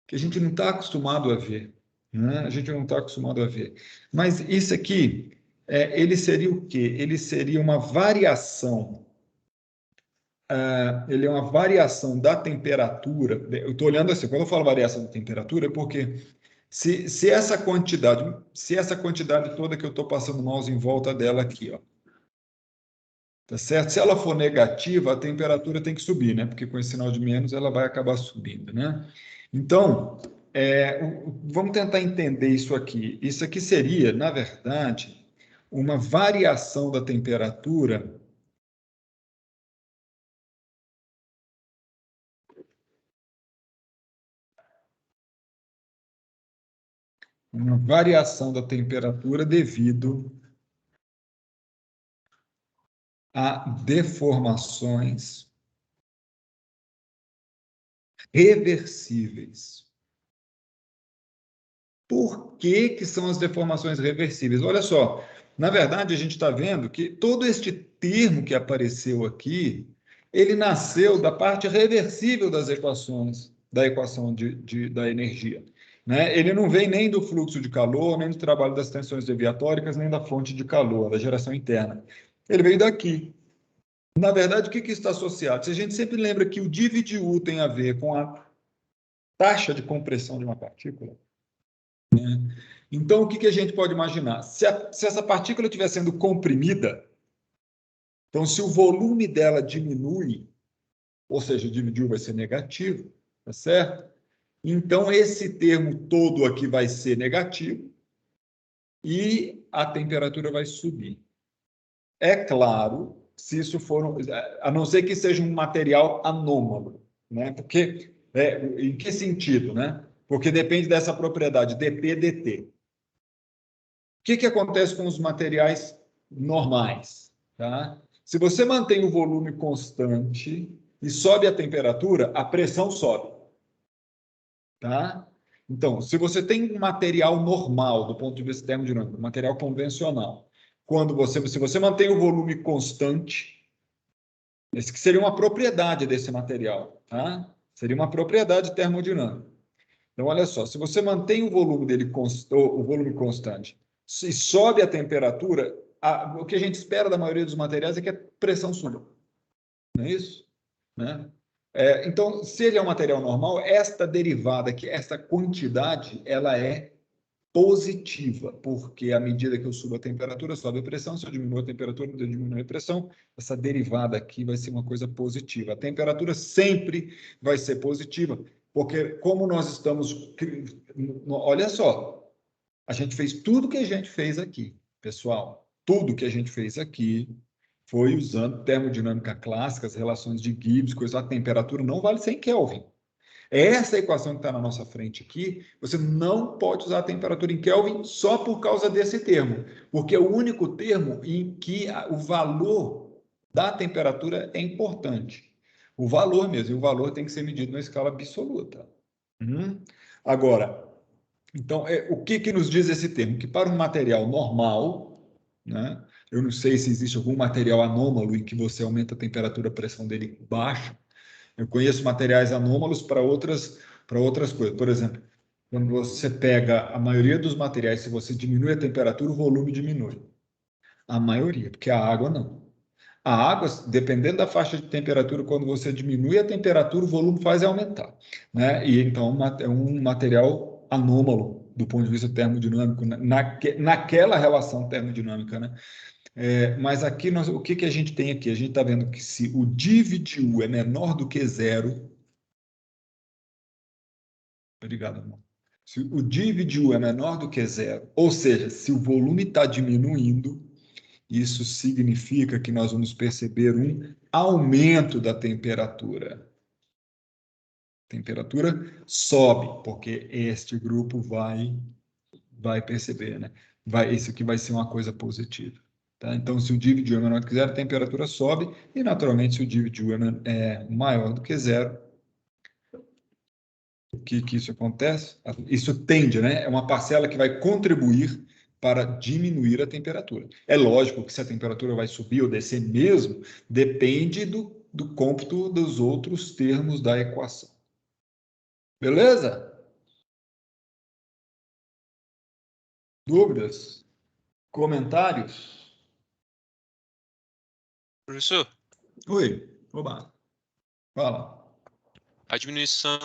S1: que a gente não está acostumado a ver, né? A gente não está acostumado a ver. Mas isso aqui, ele seria o quê? Ele seria uma variação ele é uma variação da temperatura. Eu estou olhando assim, quando eu falo variação da temperatura, é porque se essa quantidade toda que eu estou passando o mouse em volta dela aqui, ó, tá certo? Se ela for negativa, a temperatura tem que subir, né? Porque com esse sinal de menos ela vai acabar subindo, né? Então, vamos tentar entender isso aqui. Isso aqui seria, na verdade, uma variação da temperatura. Uma variação da temperatura devido a deformações reversíveis. Por que que são as deformações reversíveis? Olha só, na verdade a gente está vendo que todo este termo que apareceu aqui, ele nasceu da parte reversível das equações, da equação da energia. Né? Ele não vem nem do fluxo de calor, nem do trabalho das tensões deviatóricas, nem da fonte de calor, da geração interna. Ele veio daqui. Na verdade, o que está associado? Se a gente sempre lembra que o div de U tem a ver com a taxa de compressão de uma partícula, né? Então, o que a gente pode imaginar? Se essa partícula estiver sendo comprimida, então, se o volume dela diminui, ou seja, o div de U vai ser negativo, tá certo? Então, esse termo todo aqui vai ser negativo e a temperatura vai subir. É claro, se isso for, a não ser que seja um material anômalo, né? Porque, em que sentido, né? Porque depende dessa propriedade dP/dt. O que acontece com os materiais normais? Tá? Se você mantém o volume constante e sobe a temperatura, a pressão sobe. Tá? Então, se você tem um material normal, do ponto de vista termodinâmico, um material convencional, se você mantém o volume constante, esse que seria uma propriedade desse material, tá? Seria uma propriedade termodinâmica. Então, olha só, se você mantém o volume dele o volume constante e sobe a temperatura, o que a gente espera da maioria dos materiais é que a pressão suba. Não é isso? Né? Então, se ele é um material normal, esta derivada aqui, esta quantidade, ela é positiva, porque à medida que eu subo a temperatura, sobe a pressão, se eu diminuo a temperatura, eu diminuo a pressão, essa derivada aqui vai ser uma coisa positiva. A temperatura sempre vai ser positiva, porque como nós estamos... Olha só, a gente fez tudo que a gente fez aqui, pessoal. Tudo que a gente fez aqui foi usando termodinâmica clássica, as relações de Gibbs, coisa, a temperatura não vale 100 Kelvin. Essa equação que está na nossa frente aqui, você não pode usar a temperatura em Kelvin só por causa desse termo, porque é o único termo em que o valor da temperatura é importante. O valor mesmo, e o valor tem que ser medido na escala absoluta. Agora, então, o que nos diz esse termo? Que para um material normal, né, eu não sei se existe algum material anômalo em que você aumenta a temperatura, a pressão dele baixa. Eu conheço materiais anômalos para outras coisas. Por exemplo, quando você pega a maioria dos materiais, se você diminui a temperatura, o volume diminui. A maioria, porque a água não. A água, dependendo da faixa de temperatura, quando você diminui a temperatura, o volume faz aumentar, né? E então é um material anômalo do ponto de vista termodinâmico, naquela relação termodinâmica, né? Mas aqui, o que a gente tem aqui? A gente está vendo que se o div de U é menor do que zero, obrigado, irmão. Se o div de U é menor do que zero, ou seja, se o volume está diminuindo, isso significa que nós vamos perceber um aumento da temperatura. A temperatura sobe, porque este grupo vai perceber, né? Isso aqui vai ser uma coisa positiva. Tá? Então, se o div de U é menor do que zero, a temperatura sobe, e naturalmente, se o div de U é maior do que zero, o que isso acontece? Isso tende, né? É uma parcela que vai contribuir para diminuir a temperatura. É lógico que se a temperatura vai subir ou descer mesmo, depende do cômputo dos outros termos da equação. Beleza? Dúvidas? Comentários?
S2: Professor,
S1: Oi, oba. Fala.
S2: A diminuição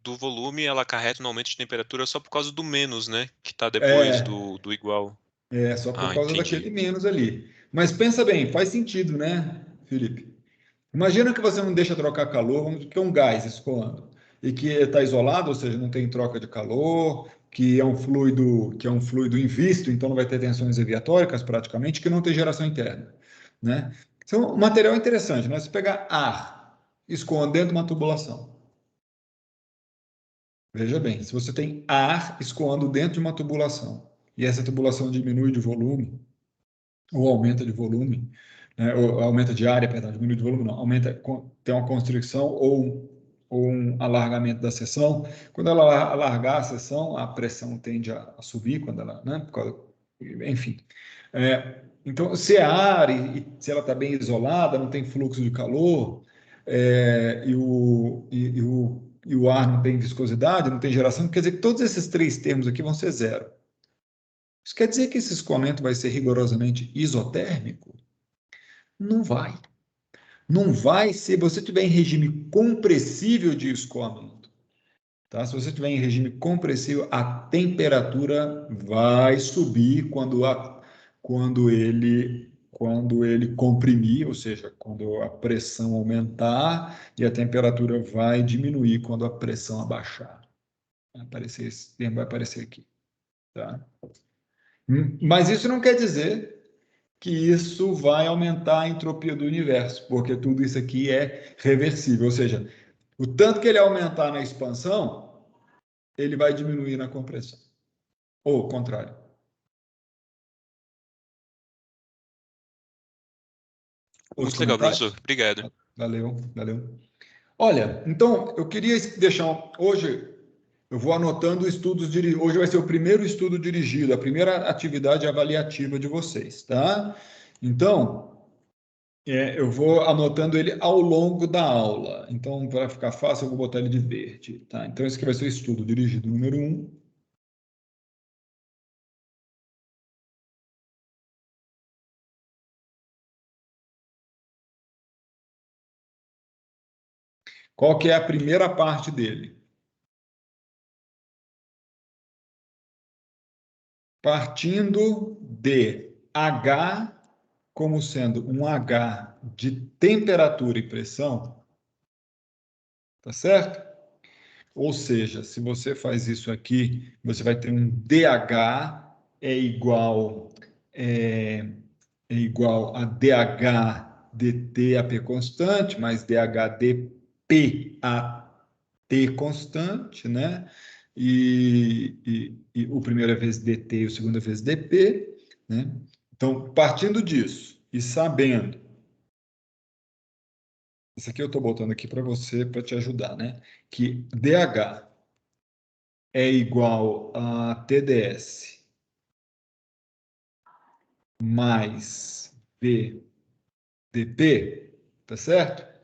S2: do volume, ela acarreta no aumento de temperatura só por causa do menos, né? Que está depois
S1: É,
S2: do igual.
S1: é só por
S2: Ah,
S1: causa
S2: entendi.
S1: daquele menos ali. Mas pensa bem, faz sentido, né, Felipe? Imagina que você não deixa trocar calor, vamos dizer que é um gás escoando, e que está isolado, ou seja, não tem troca de calor, que é um fluido invisto, então não vai ter tensões aviatóricas praticamente, que não tem geração interna, né? Então, o material é interessante, né? Você pegar ar escoando dentro de uma tubulação. Veja bem, se você tem ar escoando dentro de uma tubulação, e essa tubulação diminui de volume, ou aumenta de volume, né, ou aumenta de área, perdão, diminui de volume não, aumenta, tem uma constricção ou um alargamento da seção. Quando ela alargar a seção, a pressão tende a subir, quando ela, né, enfim. Então, se é ar e se ela está bem isolada, não tem fluxo de calor, e o ar não tem viscosidade, não tem geração, quer dizer que todos esses três termos aqui vão ser zero. Isso quer dizer que esse escoamento vai ser rigorosamente isotérmico? Não vai. Não vai se você tiver em regime compressível de escoamento. Tá? Se você tiver em regime compressível, a temperatura vai subir quando ele comprimir, ou seja, quando a pressão aumentar, e a temperatura vai diminuir quando a pressão abaixar. Esse termo vai aparecer aqui. Tá? Mas isso não quer dizer que isso vai aumentar a entropia do universo, porque tudo isso aqui é reversível, ou seja, o tanto que ele aumentar na expansão, ele vai diminuir na compressão. Ou o contrário. Outros
S2: Muito legal, professor.
S1: comentários?
S2: Obrigado.
S1: Valeu, valeu. Olha, então, eu queria deixar. Hoje, eu vou anotando estudos. Hoje vai ser o primeiro estudo dirigido, a primeira atividade avaliativa de vocês, tá? Então, eu vou anotando ele ao longo da aula. Então, para ficar fácil, eu vou botar ele de verde, tá? Então, esse aqui vai ser o estudo dirigido número 1. Qual que é a primeira parte dele? Partindo de H como sendo um H de temperatura e pressão, tá certo? Ou seja, se você faz isso aqui, você vai ter um DH é, é igual a DH dt a P constante, mais DH dP a T constante, né? E o primeiro é vezes dt e o segundo é vezes dP, né? Então, partindo disso e sabendo, isso aqui eu estou botando aqui para você, para te ajudar, né? Que DH é igual a TdS mais VdP, tá certo?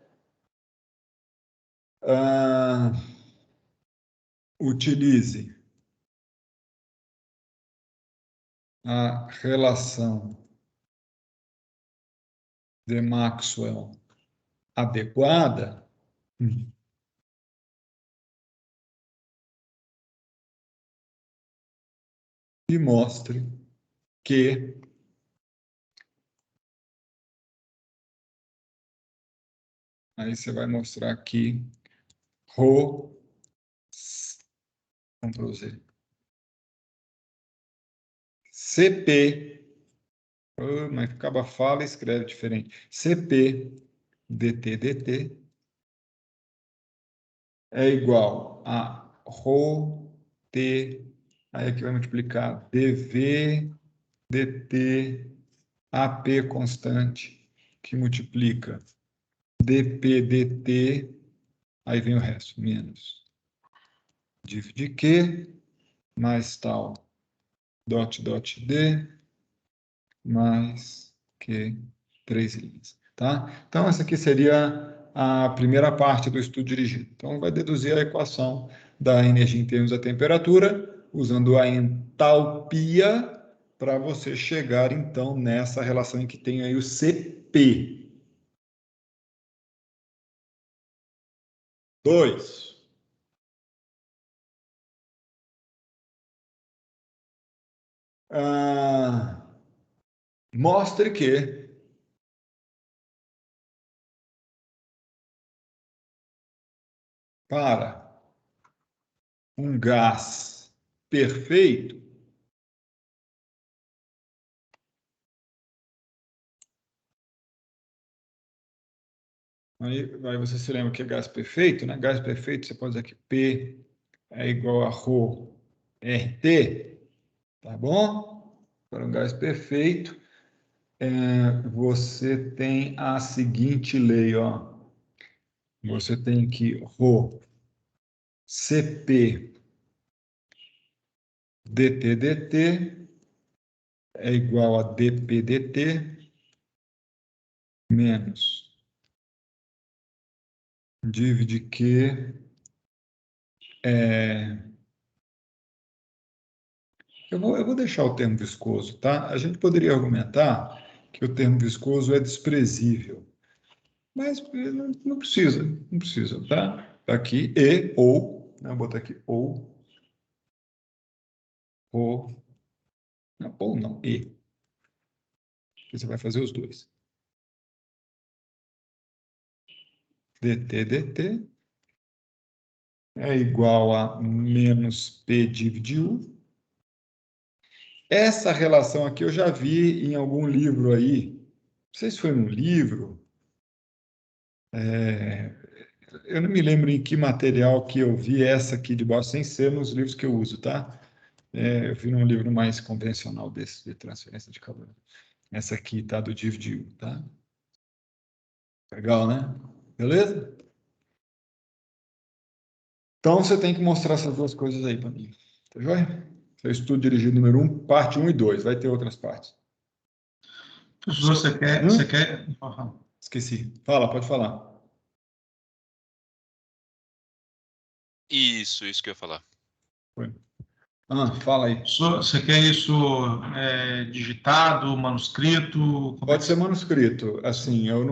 S1: Ah, utilize a relação de Maxwell adequada e mostre que aí você vai mostrar aqui Rho, Ctrl Z, CP, mas ficava fala e escreve diferente, CP dt é igual a Rho T, aí aqui vai multiplicar dV dt AP constante, que multiplica dP dt, aí vem o resto, menos div de Q, mais tal, dot D, mais Q, três linhas, tá? Então, essa aqui seria a primeira parte do estudo dirigido. Então, vai deduzir a equação da energia em termos da temperatura, usando a entalpia, para você chegar, então, nessa relação em que tem aí o CP. 2. Mostre que para um gás perfeito, aí você se lembra que é gás perfeito, né? Gás perfeito, você pode dizer que P é igual a ρ RT, tá bom? Para um gás perfeito, você tem a seguinte lei, ó. Você tem que ρ Cp dt é igual a dp dt menos divide Q. Eu vou deixar o termo viscoso, tá? A gente poderia argumentar que o termo viscoso é desprezível, mas não precisa, não precisa, tá? Tá aqui, e, ou, né? Vou botar aqui, ou não, e. Você vai fazer os dois. dt é igual a menos P divide U. Essa relação aqui eu já vi em algum livro aí. Não sei se foi num livro. Eu não me lembro em que material que eu vi essa aqui de baixo, sem ser nos livros que eu uso, tá? Eu vi num livro mais convencional desse de transferência de calor. Essa aqui tá do divide U, tá? Legal, né? Beleza? Então você tem que mostrar essas duas coisas aí para mim. Tá joia? Seu estudo dirigido número 1, parte 1 e 2. Vai ter outras partes.
S3: Professor, você quer...
S1: Esqueci. Fala, pode falar.
S2: Isso que eu ia falar.
S1: Foi. Fala aí.
S3: Professor, você quer isso digitado, manuscrito?
S1: Pode ser manuscrito. Assim, eu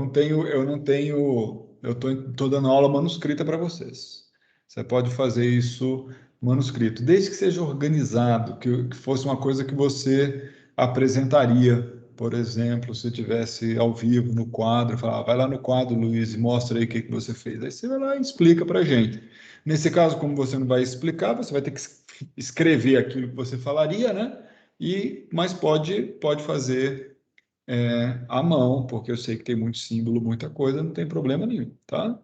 S1: estou dando aula manuscrita para vocês. Você pode fazer isso manuscrito, desde que seja organizado, que fosse uma coisa que você apresentaria. Por exemplo, se tivesse ao vivo no quadro, falar, vai lá no quadro, Luiz, e mostra aí o que você fez. Aí você vai lá e explica para a gente. Nesse caso, como você não vai explicar, você vai ter que escrever aquilo que você falaria, né? Mas pode fazer à mão, porque eu sei que tem muito símbolo, muita coisa, não tem problema nenhum, tá?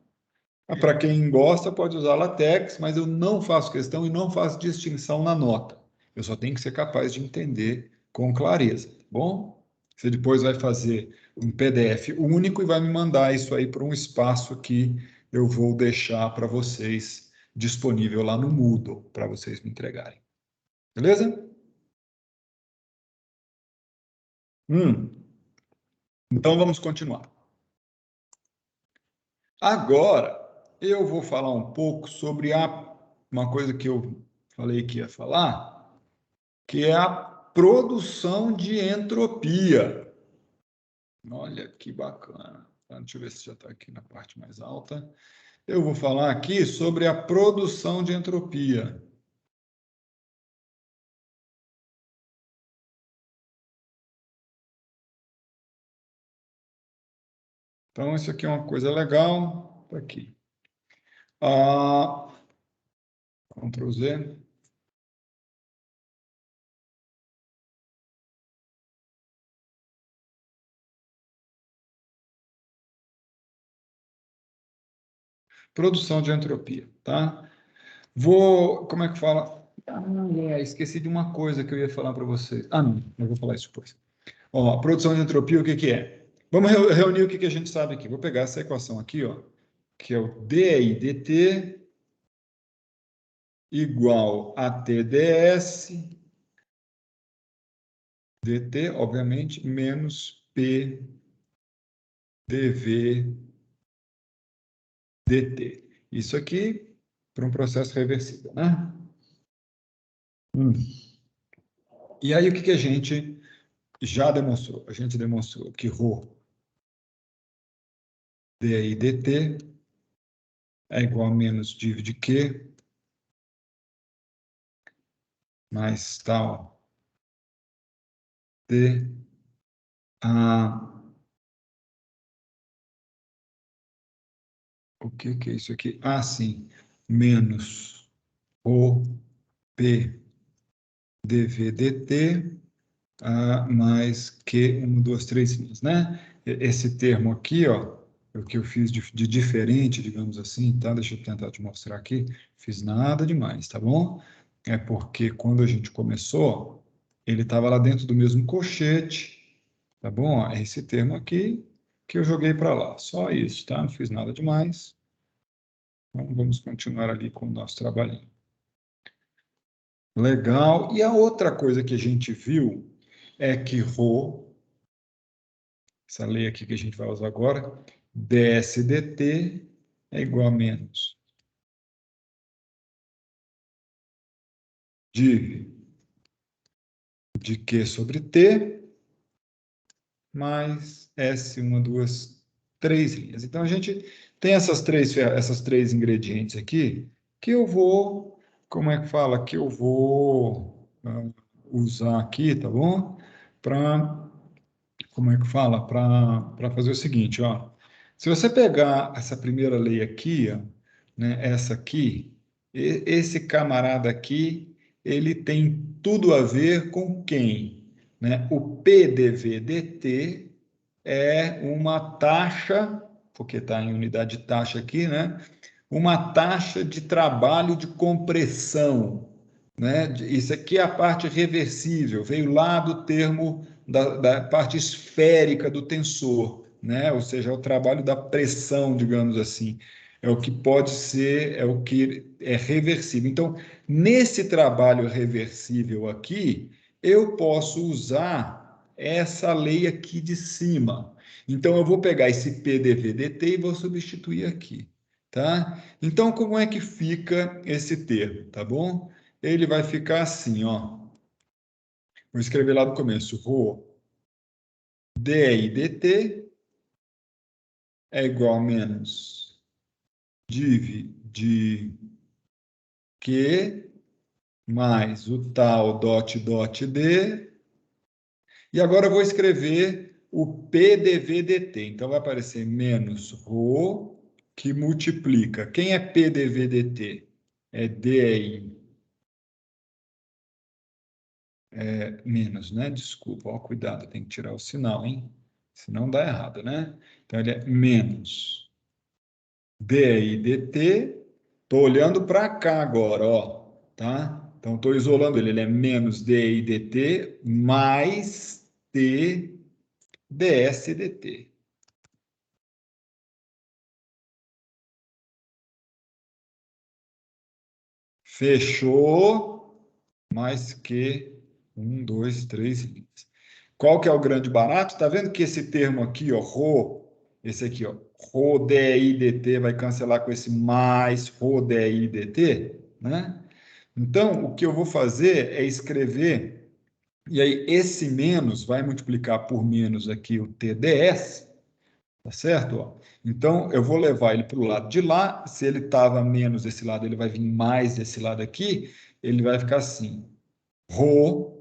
S1: Para quem gosta, pode usar LaTeX, mas eu não faço questão e não faço distinção na nota. Eu só tenho que ser capaz de entender com clareza, tá bom? Você depois vai fazer um PDF único e vai me mandar isso aí para um espaço que eu vou deixar para vocês disponível lá no Moodle, para vocês me entregarem. Beleza? Então vamos continuar. Agora, eu vou falar um pouco sobre uma coisa que eu falei que ia falar, que é a produção de entropia. Olha que bacana. Deixa eu ver se já está aqui na parte mais alta. Eu vou falar aqui sobre a produção de entropia. Então, isso aqui é uma coisa legal. Está aqui. Ctrl Z. Produção de entropia, tá? Como é que fala? Esqueci de uma coisa que eu ia falar para vocês. Não, eu vou falar isso depois. Ó, produção de entropia, o que que é? Vamos reunir o que que a gente sabe aqui. Vou pegar essa equação aqui, ó, que é o dI dt igual a TdS dt, obviamente, menos P dV dt. Isso aqui para um processo reversível, né? E aí, o que que a gente já demonstrou? A gente demonstrou que ρ dI dt é igual a menos div de Q mais tal T. O que é isso aqui? Sim. Menos o P dv dt mais Q, 1, 2, 3 linhas, né? Esse termo aqui, ó, é o que eu fiz de diferente, digamos assim, tá? Deixa eu tentar te mostrar aqui. Fiz nada demais, tá bom? É porque quando a gente começou, ele estava lá dentro do mesmo colchete, tá bom? Ó, é esse termo aqui que eu joguei para lá. Só isso, tá? Não fiz nada demais. Então, vamos continuar ali com o nosso trabalhinho. Legal. E a outra coisa que a gente viu é que ρ, essa lei aqui que a gente vai usar agora, ds dt é igual a menos div de Q sobre T mais S, 1, 2, 3 linhas. Então, a gente tem essas três ingredientes aqui que eu vou, como é que fala? Que eu vou usar aqui, tá bom? Para, como é que fala? Para fazer o seguinte, ó. Se você pegar essa primeira lei aqui, ó, né, essa aqui, esse camarada aqui, ele tem tudo a ver com quem? Né? O PdV-dt é uma taxa, porque está em unidade de taxa aqui, né? Uma taxa de trabalho de compressão, né? Isso aqui é a parte reversível, veio lá do termo da parte esférica do tensor, né? Ou seja, é o trabalho da pressão, digamos assim. É o que pode ser, é o que é reversível. Então, nesse trabalho reversível aqui, eu posso usar essa lei aqui de cima. Então, eu vou pegar esse PdV-dt e vou substituir aqui, tá? Então, como é que fica esse termo, tá bom? Ele vai ficar assim, ó. Vou escrever lá do começo. Rho di dt é igual a menos div de Q mais o tal dot dot d. E agora eu vou escrever o P dv dt. Então, vai aparecer menos ρ que multiplica. Quem é P dv dt? É di menos, né? Desculpa, ó, cuidado, tem que tirar o sinal, hein? Senão dá errado, né? Então, ele é menos di dt. Estou olhando para cá agora, ó, tá? Então, estou isolando ele. Ele é menos di dt mais t ds dt. Fechou, mais que 1, 2, 3 linhas. Qual que é o grande barato? Tá vendo que esse termo aqui, ó, ρ, esse aqui, ó, ρ di dt vai cancelar com esse mais ρ di dt, né? Então, o que eu vou fazer é escrever, e aí esse menos vai multiplicar por menos aqui o TDS, tá certo? Ó. Então, eu vou levar ele para o lado de lá. Se ele estava menos desse lado, ele vai vir mais desse lado aqui. Ele vai ficar assim. Rho.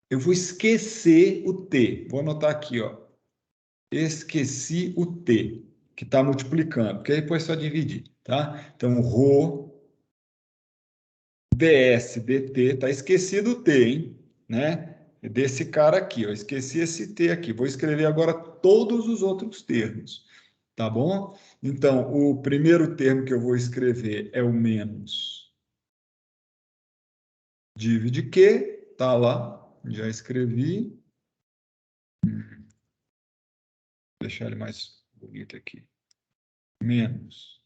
S1: Eu vou esquecer o T. Vou anotar aqui, ó. Esqueci o T, que está multiplicando, porque aí depois é só dividir, tá? Então, Rho ds dt, tá esquecido o T, hein? Né? Desse cara aqui, ó. Esqueci esse T aqui. Vou escrever agora todos os outros termos. Tá bom? Então, o primeiro termo que eu vou escrever é o menos div de Q, tá lá, já escrevi. Vou deixar ele mais bonito aqui. Menos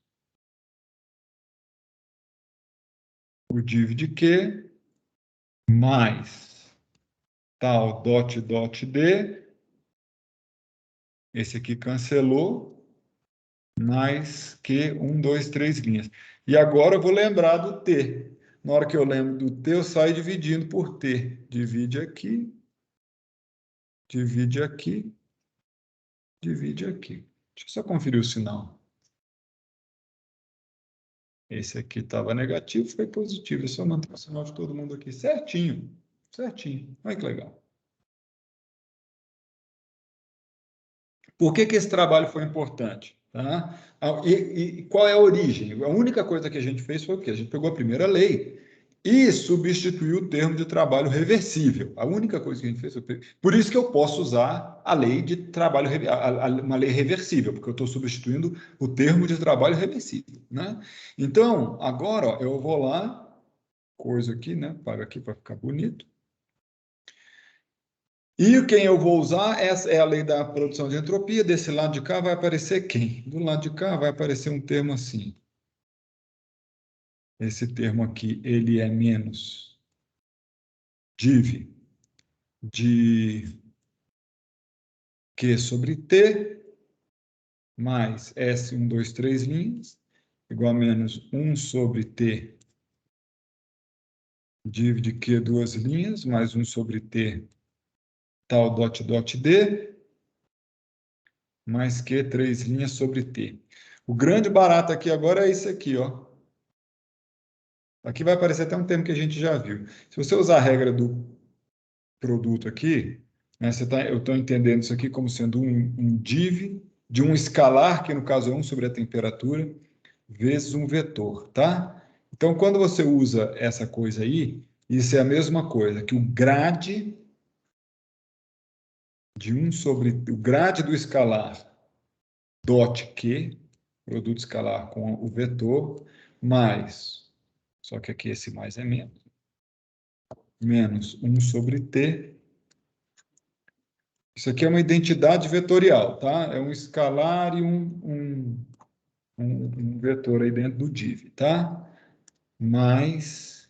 S1: o div de Q mais tal dot dot d. Esse aqui cancelou. Mais que 1, 2, 3 linhas. E agora eu vou lembrar do T. Na hora que eu lembro do T, eu saio dividindo por T. Divide aqui, divide aqui, divide aqui. Deixa eu só conferir o sinal. Esse aqui estava negativo, foi positivo. É só manter o sinal de todo mundo aqui certinho. Certinho. Olha que legal. Por que esse trabalho foi importante? Tá? E qual é a origem? A única coisa que a gente fez foi o quê? A gente pegou a primeira lei e substituiu o termo de trabalho reversível. A única coisa que a gente fez foi... Por isso que eu posso usar a lei de trabalho, uma lei reversível, porque eu estou substituindo o termo de trabalho reversível. Né? Então, agora, ó, eu vou lá, coisa aqui, né? Paga aqui para ficar bonito. E quem eu vou usar, essa é a lei da produção de entropia. Desse lado de cá vai aparecer quem? Do lado de cá vai aparecer um termo assim. Esse termo aqui, ele é menos div de Q sobre T mais S, 1, 2, 3 linhas, igual a menos 1 sobre T div de Q, 2 linhas, mais 1 sobre T tal dot dot D, mais Q, 3 linhas sobre T. O grande barato aqui agora é esse aqui, ó. Aqui vai aparecer até um termo que a gente já viu. Se você usar a regra do produto aqui, né, eu estou entendendo isso aqui como sendo um div de um escalar, que no caso é 1 sobre a temperatura, vezes um vetor, tá? Então, quando você usa essa coisa aí, isso é a mesma coisa que o grade de 1 sobre o grade do escalar dot Q, produto escalar com o vetor, mais, só que aqui esse mais é menos 1 sobre T. Isso aqui é uma identidade vetorial, tá? É um escalar e um vetor aí dentro do div, tá? Mais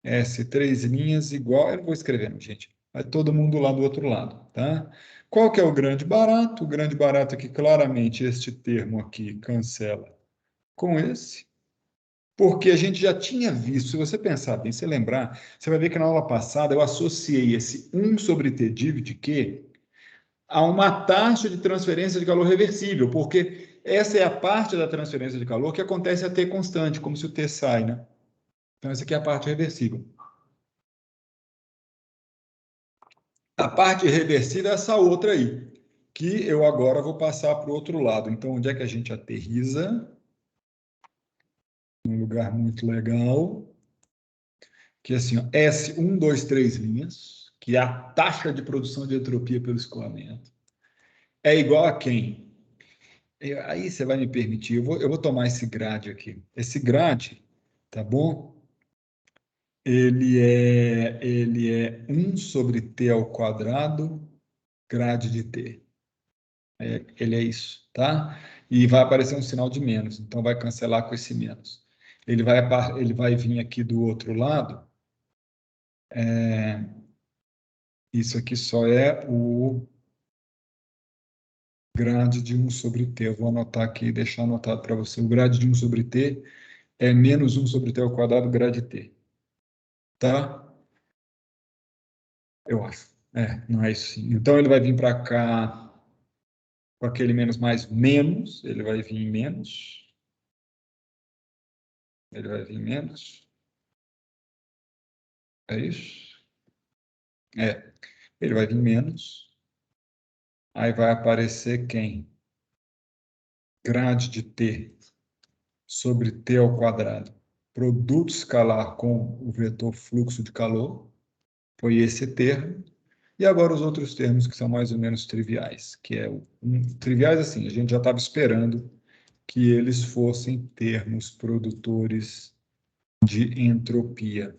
S1: S, 3 linhas igual... Eu não vou escrevendo, gente. Vai todo mundo lá do outro lado, tá? Qual que é o grande barato? O grande barato é que claramente este termo aqui cancela com esse, porque a gente já tinha visto, se você pensar bem, se lembrar, você vai ver que na aula passada eu associei esse 1 sobre T div de Q a uma taxa de transferência de calor reversível, porque essa é a parte da transferência de calor que acontece a T constante, como se o T sai, né? Então, essa aqui é a parte reversível. A parte reversível é essa outra aí, que eu agora vou passar para o outro lado. Então, onde é que a gente aterriza? Um lugar muito legal, que é assim, ó, S, 1, 2, 3 linhas, que é a taxa de produção de entropia pelo escoamento, é igual a quem? Aí você vai me permitir, eu vou tomar esse grade aqui. Esse grade, tá bom? Ele é 1 sobre t ao quadrado, grade de t. Ele é isso, tá? E vai aparecer um sinal de menos, então vai cancelar com esse menos. Ele vai vir aqui do outro lado. Isso aqui só é o grade de 1 sobre t. Eu vou anotar aqui e deixar anotado para você. O grade de 1 sobre t é menos 1 sobre t ao quadrado, grade t. Tá? Eu acho. Não é isso sim. Então, ele vai vir para cá com aquele menos mais menos. Ele vai vir menos. Ele vai vir menos. É isso? Ele vai vir menos. Aí vai aparecer quem? Grade de t sobre t ao quadrado. Produto escalar com o vetor fluxo de calor. Foi esse termo. E agora os outros termos que são mais ou menos triviais, que é triviais assim, a gente já estava esperando que eles fossem termos produtores de entropia.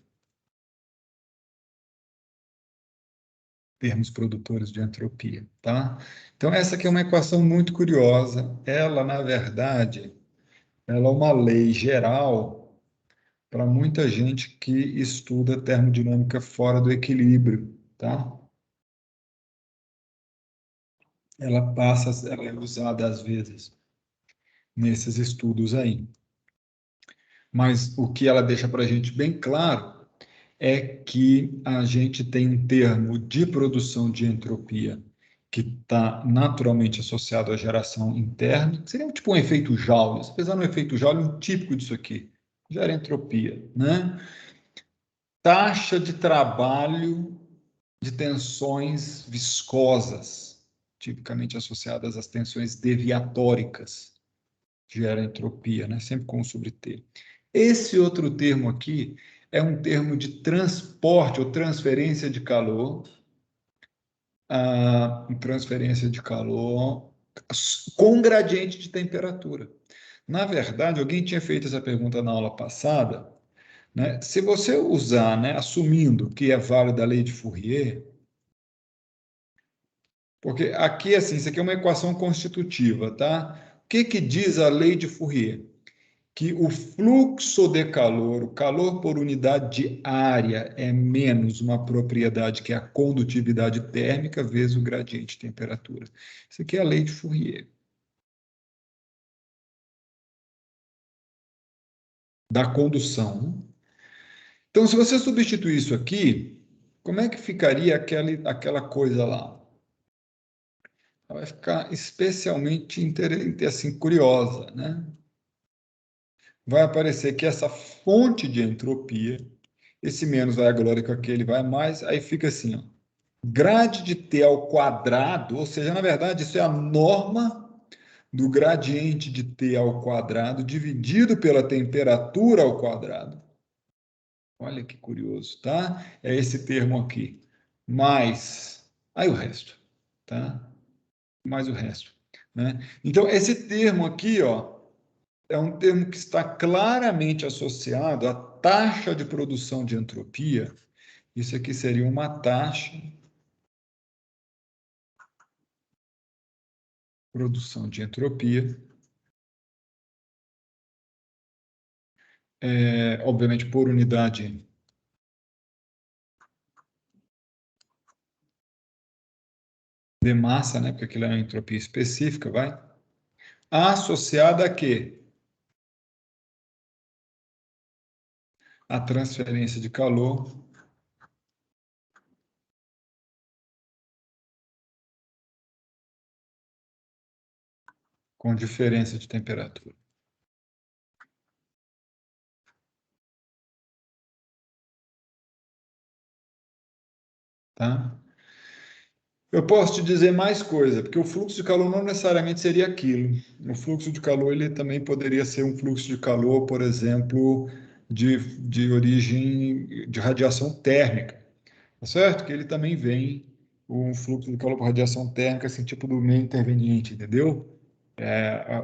S1: Termos produtores de entropia, tá? Então, essa aqui é uma equação muito curiosa. Ela, na verdade, ela é uma lei geral para muita gente que estuda termodinâmica fora do equilíbrio, tá? Ela é usada às vezes nesses estudos aí. Mas o que ela deixa para a gente bem claro é que a gente tem um termo de produção de entropia que está naturalmente associado à geração interna, que seria tipo um efeito Joule. Apesar do efeito Joule, um típico disso aqui gera entropia, né? Taxa de trabalho de tensões viscosas, tipicamente associadas às tensões deviatóricas, gera entropia, né? Sempre com o sobre T. Esse outro termo aqui é um termo de transporte ou transferência de calor, transferência de calor com gradiente de temperatura. Na verdade, alguém tinha feito essa pergunta na aula passada, né? Se você usar, né, assumindo que é válida a lei de Fourier, porque aqui, assim, isso aqui é uma equação constitutiva, tá? O que que diz a lei de Fourier? Que o fluxo de calor, o calor por unidade de área, é menos uma propriedade que é a condutividade térmica vezes o gradiente de temperatura. Isso aqui é a lei de Fourier. Da condução. Então, se você substituir isso aqui, como é que ficaria aquela coisa lá? Ela vai ficar especialmente assim, curiosa, né? Vai aparecer que essa fonte de entropia, esse menos vai agora com aquele vai mais, aí fica assim, ó, grade de T ao quadrado, ou seja, na verdade, isso é a norma do gradiente de T ao quadrado dividido pela temperatura ao quadrado. Olha que curioso, tá? É esse termo aqui. Mais, aí o resto, tá? Mais o resto, né? Então, esse termo aqui, ó, é um termo que está claramente associado à taxa de produção de entropia. Isso aqui seria uma taxa de produção de entropia, obviamente por unidade de massa, né? Porque aquilo é uma entropia específica, vai? Associada a quê? A transferência de calor com diferença de temperatura. Tá? Eu posso te dizer mais coisa, porque o fluxo de calor não necessariamente seria aquilo. O fluxo de calor ele também poderia ser um fluxo de calor, por exemplo, de origem de radiação térmica, tá certo? Que ele também vem um fluxo de calor por radiação térmica, assim, tipo do meio interveniente, entendeu?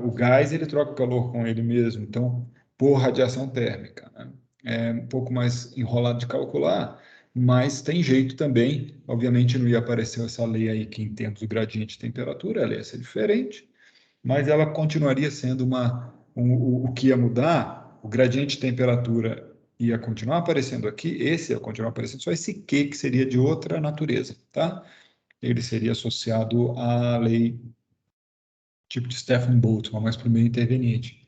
S1: O gás ele troca calor com ele mesmo, então por radiação térmica, né? É um pouco mais enrolado de calcular, mas tem jeito também. Obviamente não ia aparecer essa lei aí que em termos do gradiente de temperatura ela ia ser diferente, mas ela continuaria sendo o que ia mudar, o gradiente de temperatura ia continuar aparecendo aqui, esse ia continuar aparecendo, só esse Q que seria de outra natureza, tá? Ele seria associado à lei tipo de Stefan Boltzmann, mas para o meio interveniente.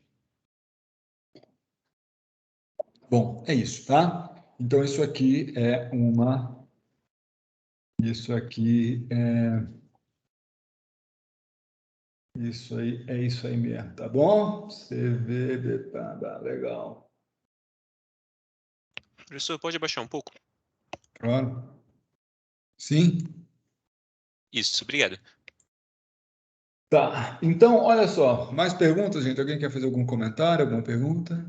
S1: Bom, é isso, tá? Então, isso aqui é uma... Isso aqui é... Isso aí mesmo, tá bom? CVD, tá legal.
S2: Professor, pode abaixar um pouco?
S1: Claro. Sim?
S2: Isso, obrigado.
S1: Tá. Então, olha só. Mais perguntas, gente? Alguém quer fazer algum comentário, alguma pergunta?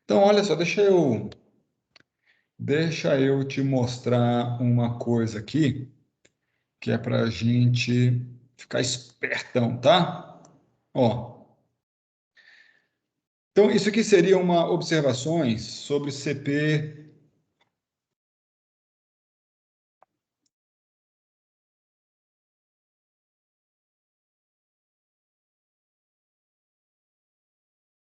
S1: Então, olha só, deixa eu te mostrar uma coisa aqui, que é para a gente ficar espertão, tá? Ó. Então, isso aqui seria uma observações sobre CP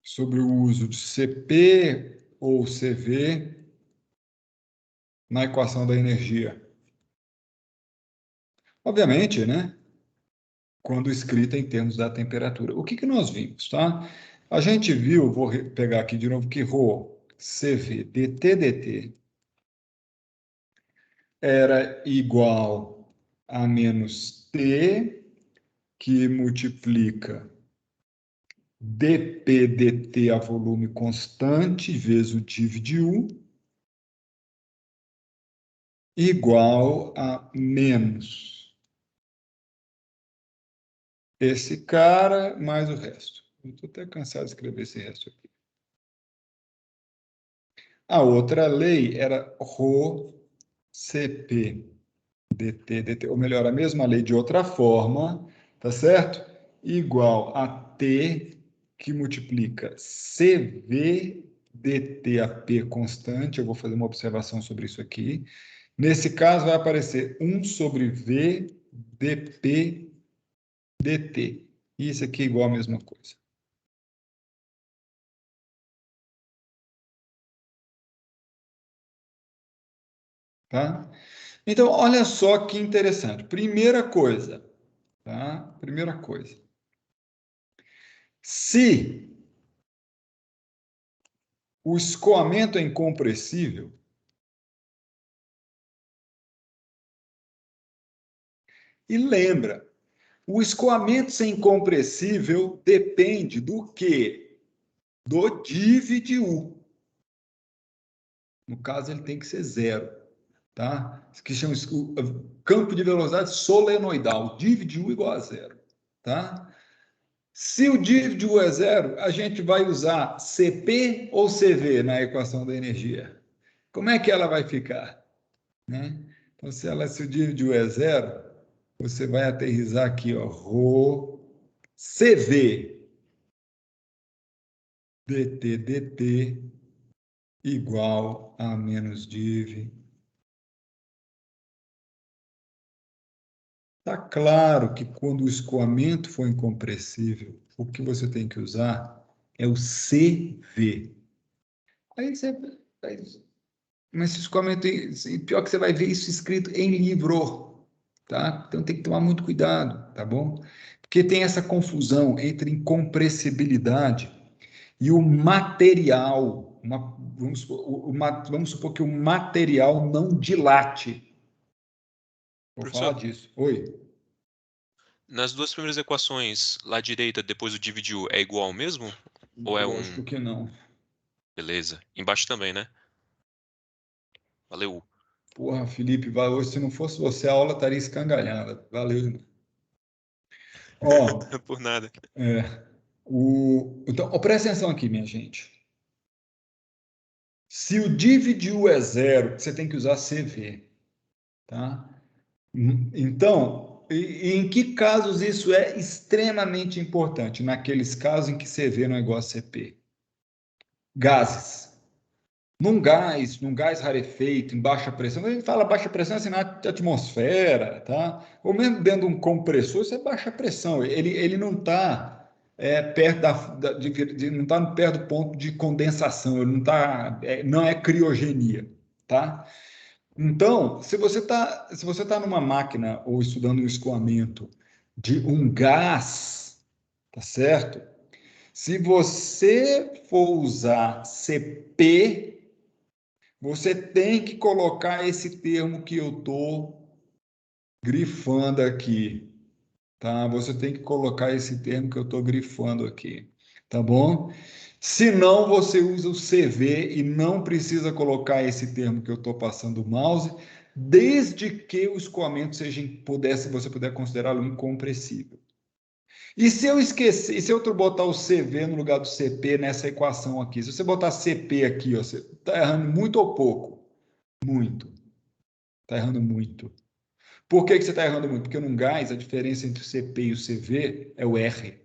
S1: sobre o uso de CP ou CV na equação da energia. Obviamente, né? Quando escrita em termos da temperatura. O que que nós vimos, tá? A gente viu, vou pegar aqui de novo, que ρ, CV, dt era igual a menos T que multiplica dP dt a volume constante vezes o div de U igual a menos esse cara mais o resto. Eu estou até cansado de escrever esse resto aqui. A outra lei era ρ CP dt, ou melhor, a mesma lei de outra forma, tá certo? Igual a T que multiplica CV dt a P constante. Eu vou fazer uma observação sobre isso aqui. Nesse caso, vai aparecer 1 sobre V dP dt. Isso aqui é igual a mesma coisa. Tá? Então, olha só que interessante. Primeira coisa, tá? Primeira coisa. Se o escoamento é incompressível, e lembra, o escoamento ser incompressível depende do quê? Do div de U. No caso, ele tem que ser zero. Tá? Isso que chama o campo de velocidade solenoidal. Div de U igual a zero. Tá? Se o div de U é zero, a gente vai usar CP ou CV na equação da energia. Como é que ela vai ficar? Né? Então, se o div de U é zero, você vai aterrissar aqui, ó, ρ CV dt igual a menos div. Está claro que quando o escoamento for incompressível, o que você tem que usar é o CV. Aí você, mas esse escoamento, pior que você vai ver isso escrito em livro, tá? Então tem que tomar muito cuidado, tá bom? Porque tem essa confusão entre incompressibilidade e o material. Vamos supor que o material não dilate. Vou falar
S2: Professor,
S1: disso. Oi.
S2: nas duas primeiras equações, lá à direita, depois do div de U, é igual ao mesmo? Ou é
S1: Lógico que não.
S2: Beleza. Embaixo também, né? Valeu.
S1: Porra, Felipe, hoje, se não fosse você, a aula estaria escangalhada. Valeu, irmão. Ó,
S2: Por nada.
S1: então, presta atenção aqui, minha gente. Se o div de U é zero, você tem que usar CV, tá? Então, e em que casos isso é extremamente importante? Naqueles casos em que CV não é igual a CP. Gases. Num gás rarefeito, em baixa pressão, a gente fala baixa pressão assim na atmosfera, tá? Ou mesmo dentro de um compressor, isso é baixa pressão. Ele não está perto não está perto do ponto de condensação, ele não está, não é criogenia, tá? Então, se você tá numa máquina ou estudando um escoamento de um gás, tá certo? Se você for usar CP, você tem que colocar esse termo que eu estou grifando aqui, tá? Você tem que colocar esse termo que eu estou grifando aqui, tá bom? Se não, você usa o CV e não precisa colocar esse termo que eu estou passando o mouse, desde que o escoamento você puder considerá-lo incompressível. E se eu esquecer, e se eu botar o CV no lugar do CP nessa equação aqui? Se você botar CP aqui, ó, você está errando muito ou pouco? Muito. Está errando muito. Por que você está errando muito? Porque num gás, a diferença entre o CP e o CV é o R.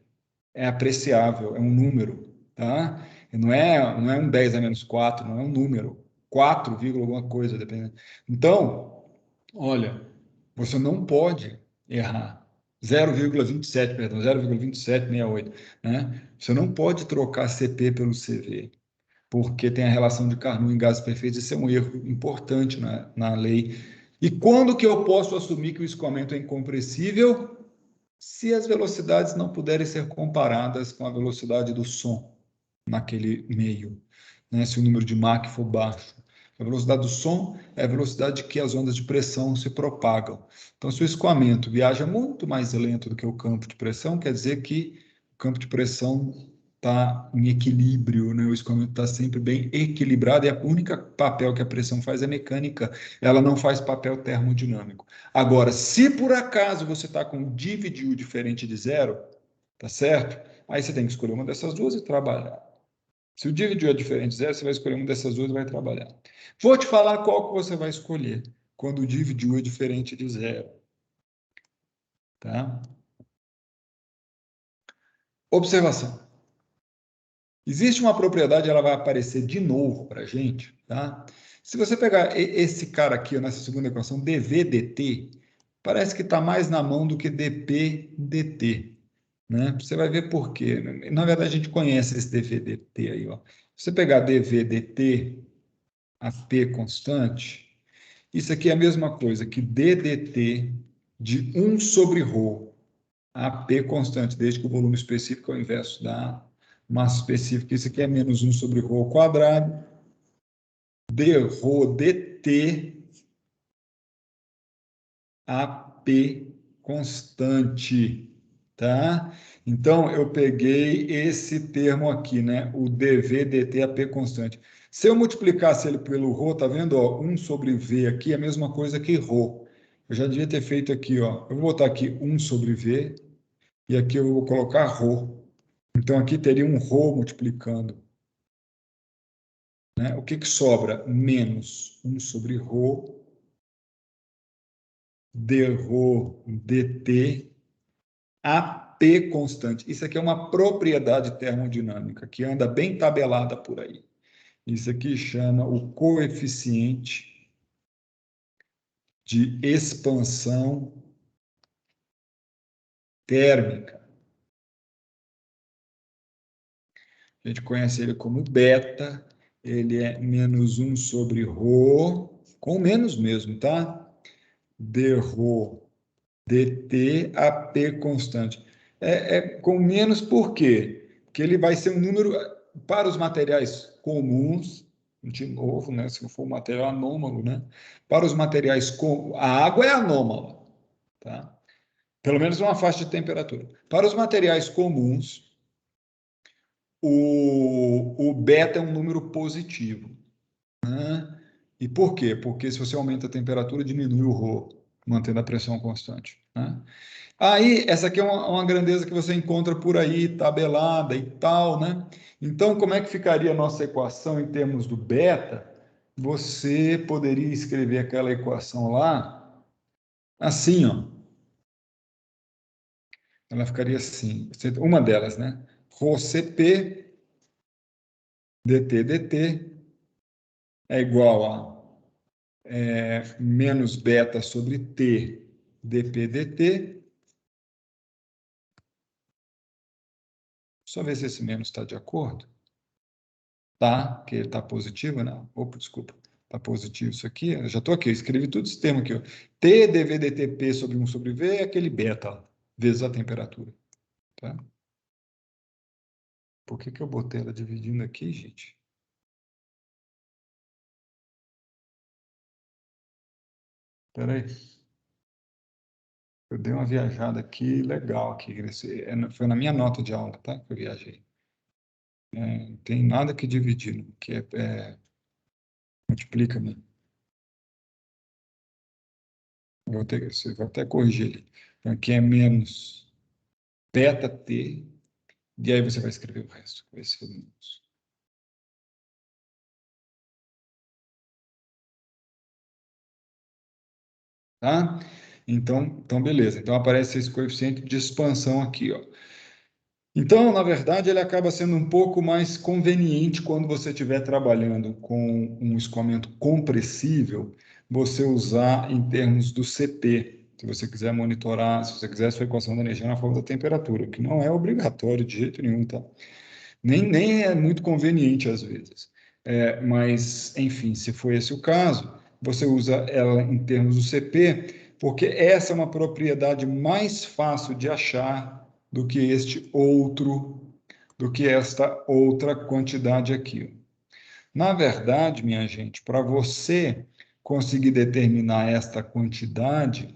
S1: É apreciável, é um número. Tá? Não é um 10 a menos 4, não é um número. 4, alguma coisa, dependendo. Então, olha, você não pode errar. 0,27, perdão, 0,2768, né? Você não pode trocar CP pelo CV, porque tem a relação de Carnot em gases perfeitos. Isso é um erro importante na lei. E quando que eu posso assumir que o escoamento é incompressível? Se as velocidades não puderem ser comparadas com a velocidade do som naquele meio, né? Se o número de Mach for baixo. A velocidade do som é a velocidade que as ondas de pressão se propagam. Então, se o escoamento viaja muito mais lento do que o campo de pressão, quer dizer que o campo de pressão está em equilíbrio, né? O escoamento está sempre bem equilibrado, e o único papel que a pressão faz é mecânica, ela não faz papel termodinâmico. Agora, se por acaso você está com um dividiu diferente de zero, tá certo? Aí você tem que escolher uma dessas duas e trabalhar. Se o dividiu é diferente de zero, você vai escolher uma dessas duas e vai trabalhar. Vou te falar qual que você vai escolher quando o dividiu é diferente de zero. Tá? Observação. Existe uma propriedade, ela vai aparecer de novo para a gente. Tá? Se você pegar esse cara aqui, nessa segunda equação, dv dt, parece que está mais na mão do que dp dt. Né? Você vai ver por quê. Na verdade, a gente conhece esse dv dt aí. Ó. Se você pegar dv dt, a p constante, isso aqui é a mesma coisa que d dt de 1 sobre ρ, a p constante, desde que o volume específico é o inverso da massa específica. Isso aqui é menos 1 sobre ρ ao quadrado, dρ dt, a p constante. Tá? Então, eu peguei esse termo aqui, né? O dv dt a p constante. Se eu multiplicasse ele pelo ρ, tá vendo? Ó, 1 sobre v aqui é a mesma coisa que ρ. Eu já devia ter feito aqui, ó. Eu vou botar aqui 1 sobre v e aqui eu vou colocar ρ. Então, aqui teria um ρ multiplicando. Né? O que que sobra? Menos 1 sobre ρ dρ dt a P constante. Isso aqui é uma propriedade termodinâmica que anda bem tabelada por aí. Isso aqui chama o coeficiente de expansão térmica. A gente conhece ele como beta, ele é menos 1 sobre ρ, com menos mesmo, tá? dρ dt a P constante. Com menos por quê? Porque ele vai ser um número para os materiais comuns, de novo, né? Se for um material anômalo, né? Para os materiais comuns, a água é anômala, tá? Pelo menos uma faixa de temperatura. Para os materiais comuns, o beta é um número positivo. Né? E por quê? Porque se você aumenta a temperatura, diminui o ρ, mantendo a pressão constante. Né? Aí, essa aqui é uma grandeza que você encontra por aí, tabelada e tal, né? Então, como é que ficaria a nossa equação em termos do beta? Você poderia escrever aquela equação lá, assim, ó. Ela ficaria assim, uma delas, né? ρCp dt é igual a menos beta sobre t dp dt. Só ver se esse menos está de acordo. Tá, que ele está positivo, não. Opa, desculpa. Está positivo isso aqui. Eu já estou aqui, eu escrevi tudo esse termo aqui. Ó. T dv dtp sobre 1 sobre v é aquele beta, ó, vezes a temperatura. Tá? Por que eu botei ela dividindo aqui, gente? Espera aí. Eu dei uma viajada aqui, legal aqui. Foi na minha nota de aula, tá? Que eu viajei. Não tem nada que dividir, que multiplica, né? Você vai até corrigir ali. Então, aqui é menos beta t, e aí você vai escrever o resto. Vai ser menos. Tá? Então, beleza. Então, aparece esse coeficiente de expansão aqui, ó. Então, na verdade, ele acaba sendo um pouco mais conveniente quando você estiver trabalhando com um escoamento compressível, você usar em termos do CP. Se você quiser monitorar, se você quiser a sua equação da energia na forma da temperatura, que não é obrigatório de jeito nenhum, tá? Nem é muito conveniente às vezes. Mas, enfim, se for esse o caso, você usa ela em termos do CP, porque essa é uma propriedade mais fácil de achar do que esta outra quantidade aqui. Na verdade, minha gente, para você conseguir determinar esta quantidade,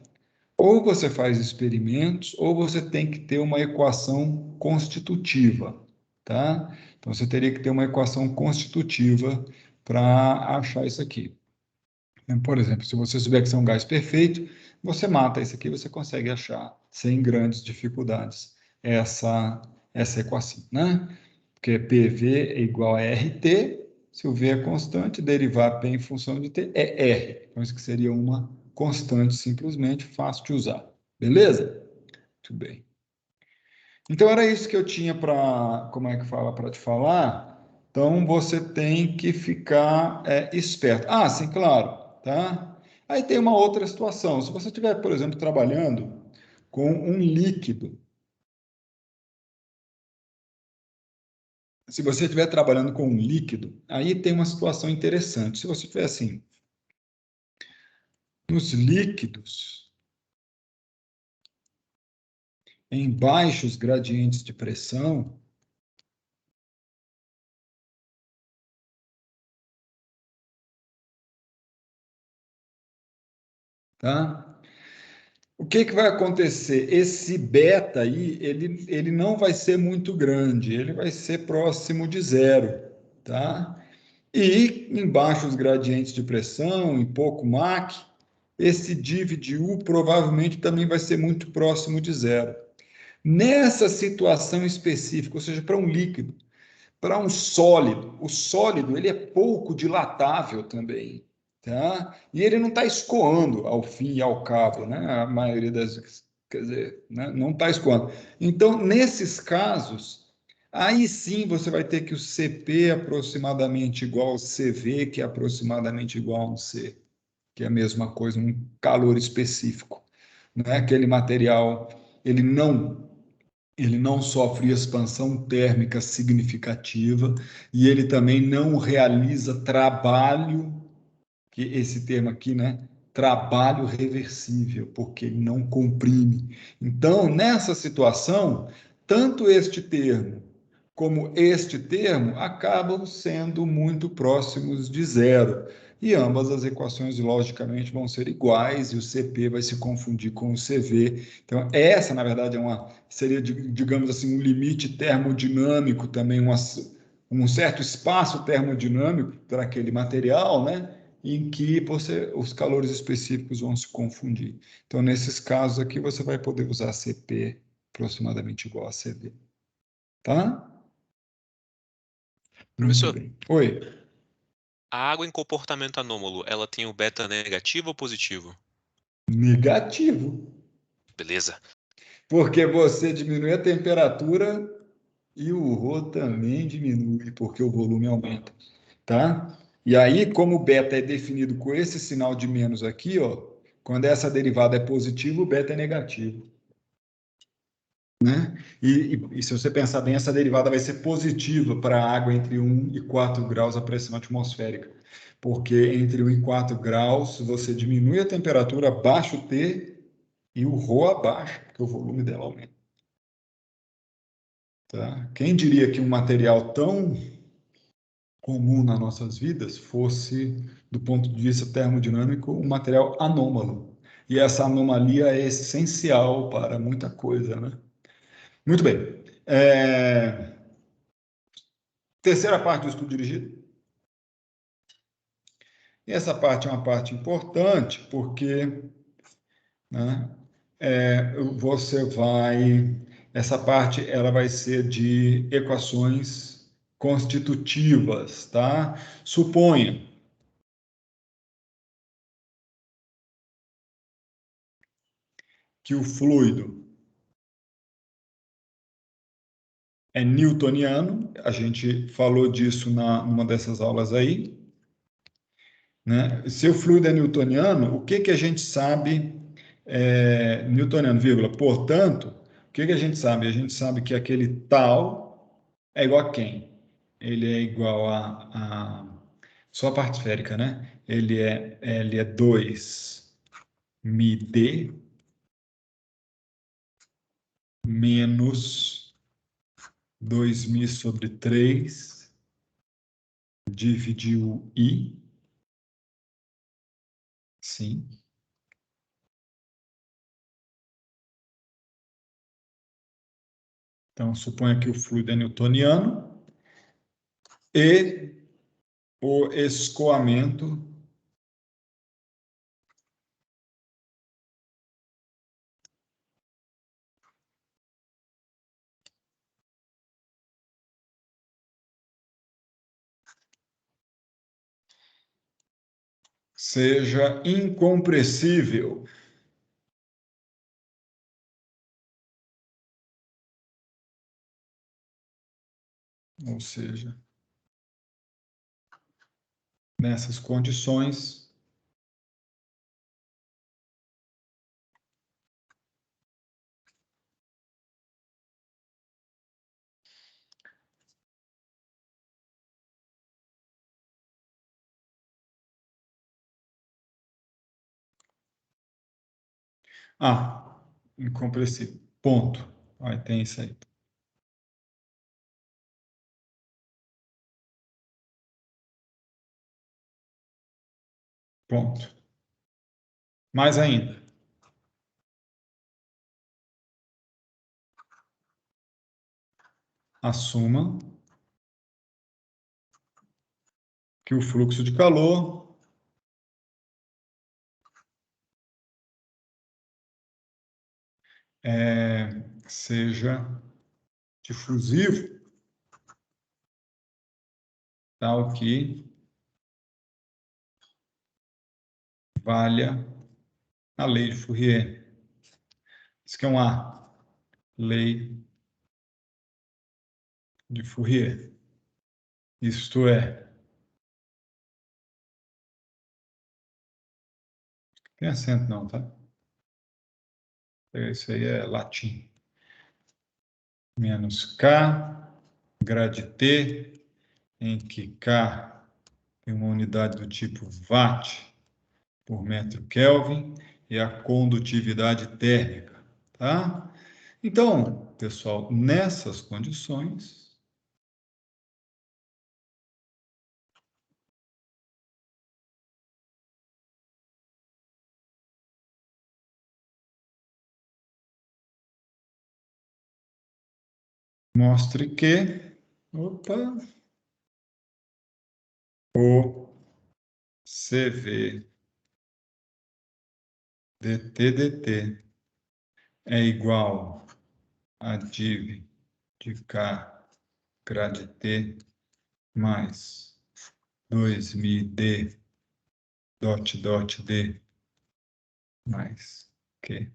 S1: ou você faz experimentos, ou você tem que ter uma equação constitutiva, tá? Então, você teria que ter uma equação constitutiva para achar isso aqui. Por exemplo, se você souber que isso é um gás perfeito, você mata isso aqui, você consegue achar sem grandes dificuldades essa equação, né? Porque PV é igual a RT, se o V é constante, derivar P em função de T é R. Então, isso que seria uma constante, simplesmente, fácil de usar. Beleza? Muito bem. Então, era isso que eu tinha para, como é que fala, para te falar. Então, você tem que ficar esperto. Ah, sim, claro, tá? Aí tem uma outra situação. Se você estiver, por exemplo, trabalhando com um líquido, se você estiver trabalhando com um líquido, aí tem uma situação interessante. Se você tiver assim, nos líquidos, em baixos gradientes de pressão, tá? O que que vai acontecer? Esse beta aí, ele não vai ser muito grande, ele vai ser próximo de zero, tá? E em baixos gradientes de pressão, em pouco Mach, esse div de U provavelmente também vai ser muito próximo de zero. Nessa situação específica, ou seja, para um líquido, para um sólido, o sólido ele é pouco dilatável também, tá? E ele não está escoando ao fim e ao cabo, né? A maioria das vezes, quer dizer, né? Não está escoando. Então, nesses casos, aí sim você vai ter que o CP é aproximadamente igual ao CV, que é aproximadamente igual a um C, que é a mesma coisa, um calor específico, né? Aquele material, ele não sofre expansão térmica significativa e ele também não realiza trabalho, que esse termo aqui, né? Trabalho reversível, porque ele não comprime. Então, nessa situação, tanto este termo como este termo acabam sendo muito próximos de zero. E ambas as equações, logicamente, vão ser iguais, e o CP vai se confundir com o CV. Então, essa, na verdade, seria, digamos assim, um limite termodinâmico, também um certo espaço termodinâmico para aquele material, né? Em que os calores específicos vão se confundir. Então, nesses casos aqui, você vai poder usar CP aproximadamente igual a CV. Tá? Muito
S2: Professor,
S1: bem. Oi.
S2: a água em comportamento anômalo, ela tem o beta negativo ou positivo?
S1: Negativo.
S2: Beleza.
S1: Porque você diminui a temperatura e o Rho também diminui, porque o volume aumenta. Tá? E aí, como o beta é definido com esse sinal de menos aqui, ó, quando essa derivada é positiva, o beta é negativo. Né? E se você pensar bem, essa derivada vai ser positiva para a água entre 1 e 4 graus a pressão atmosférica, porque entre 1 e 4 graus você diminui a temperatura, abaixa o T e o Rho abaixa, porque o volume dela aumenta. Tá? Quem diria que um material tão comum nas nossas vidas fosse, do ponto de vista termodinâmico, um material anômalo? E essa anomalia é essencial para muita coisa, né? Muito bem. Terceira parte do estudo dirigido. E essa parte é uma parte importante porque, né, você vai... Essa parte ela vai ser de equações constitutivas, tá? Suponha que o fluido é newtoniano, a gente falou disso numa dessas aulas aí, né? Se o fluido é newtoniano, o que que a gente sabe newtoniano, vírgula, portanto, o que que a gente sabe? A gente sabe que aquele tal é igual a quem? Ele é igual só a parte esférica, né? Ele é 2 μd menos 2 μ sobre 3 dividir o I. Sim. Então, suponha que o fluido é newtoniano e o escoamento seja incompressível. Ou seja, nessas condições, incompressível. Ponto. Aí tem isso aí. Ponto. Mais ainda. Assuma que o fluxo de calor seja difusivo, tal que valha a lei de Fourier. Isso que é uma lei de Fourier. Isto é, tem acento não, tá? Isso aí é latim. Menos K, grade T, em que K tem uma unidade do tipo watt por metro Kelvin e a condutividade térmica, tá? Então, pessoal, nessas condições, mostre que, o CV dt é igual a div de K grade T mais 2000D dot D mais Q,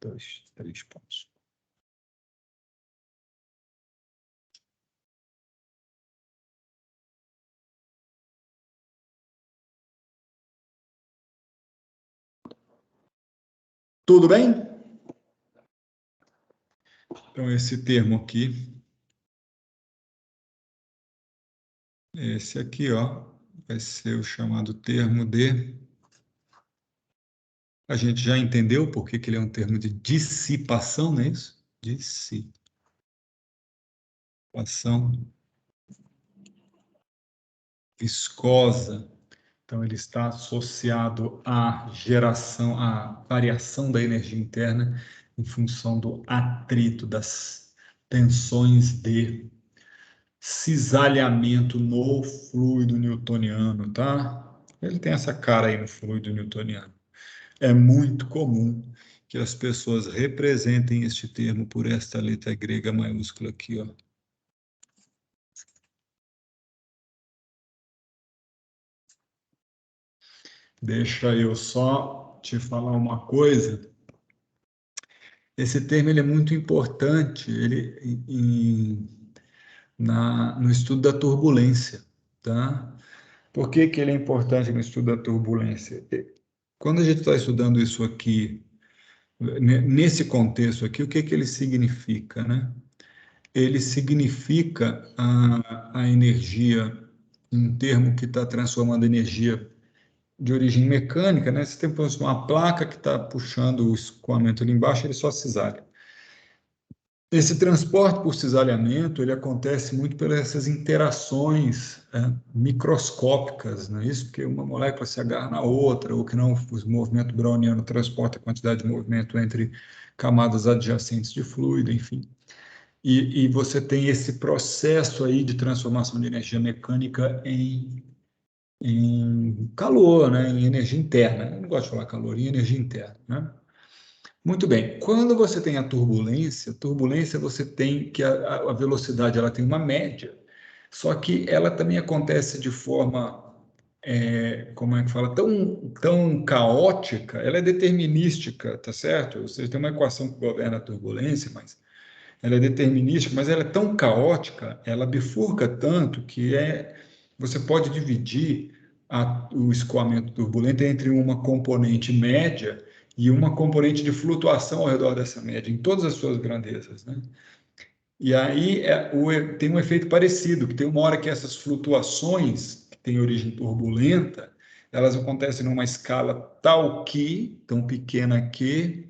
S1: 2, 3 pontos. Tudo bem? Então, esse termo aqui, esse aqui, ó, vai ser o chamado termo de... A gente já entendeu por que ele é um termo de dissipação, não é isso? Dissipação viscosa. Então, ele está associado à geração, à variação da energia interna em função do atrito, das tensões de cisalhamento no fluido newtoniano, tá? Ele tem essa cara aí no fluido newtoniano. É muito comum que as pessoas representem este termo por esta letra grega maiúscula aqui, ó. Deixa eu só te falar uma coisa. Esse termo ele é muito importante no estudo da turbulência, tá? Por que ele é importante no estudo da turbulência? Quando a gente está estudando isso aqui, nesse contexto aqui, o que ele significa, né? Ele significa a energia, um termo que está transformando energia de origem mecânica, né? Você tem uma placa que está puxando o escoamento ali embaixo, ele só cisalha. Esse transporte por cisalhamento, ele acontece muito pelas essas interações microscópicas, não é isso? Porque uma molécula se agarra na outra, ou que não, o movimento browniano transporta a quantidade de movimento entre camadas adjacentes de fluido, enfim. E você tem esse processo aí de transformação de energia mecânica em calor, né? Em energia interna. Eu não gosto de falar calor, em energia interna, né? Muito bem. Quando você tem a turbulência você tem que a velocidade ela tem uma média, só que ela também acontece de forma, como é que fala, tão caótica, ela é determinística, tá certo? Ou seja, tem uma equação que governa a turbulência, mas ela é determinística, mas ela é tão caótica, ela bifurca tanto que você pode dividir o escoamento turbulento entre uma componente média e uma componente de flutuação ao redor dessa média, em todas as suas grandezas, né? E aí tem um efeito parecido, que tem uma hora que essas flutuações, que têm origem turbulenta, elas acontecem numa escala tal que, tão pequena que,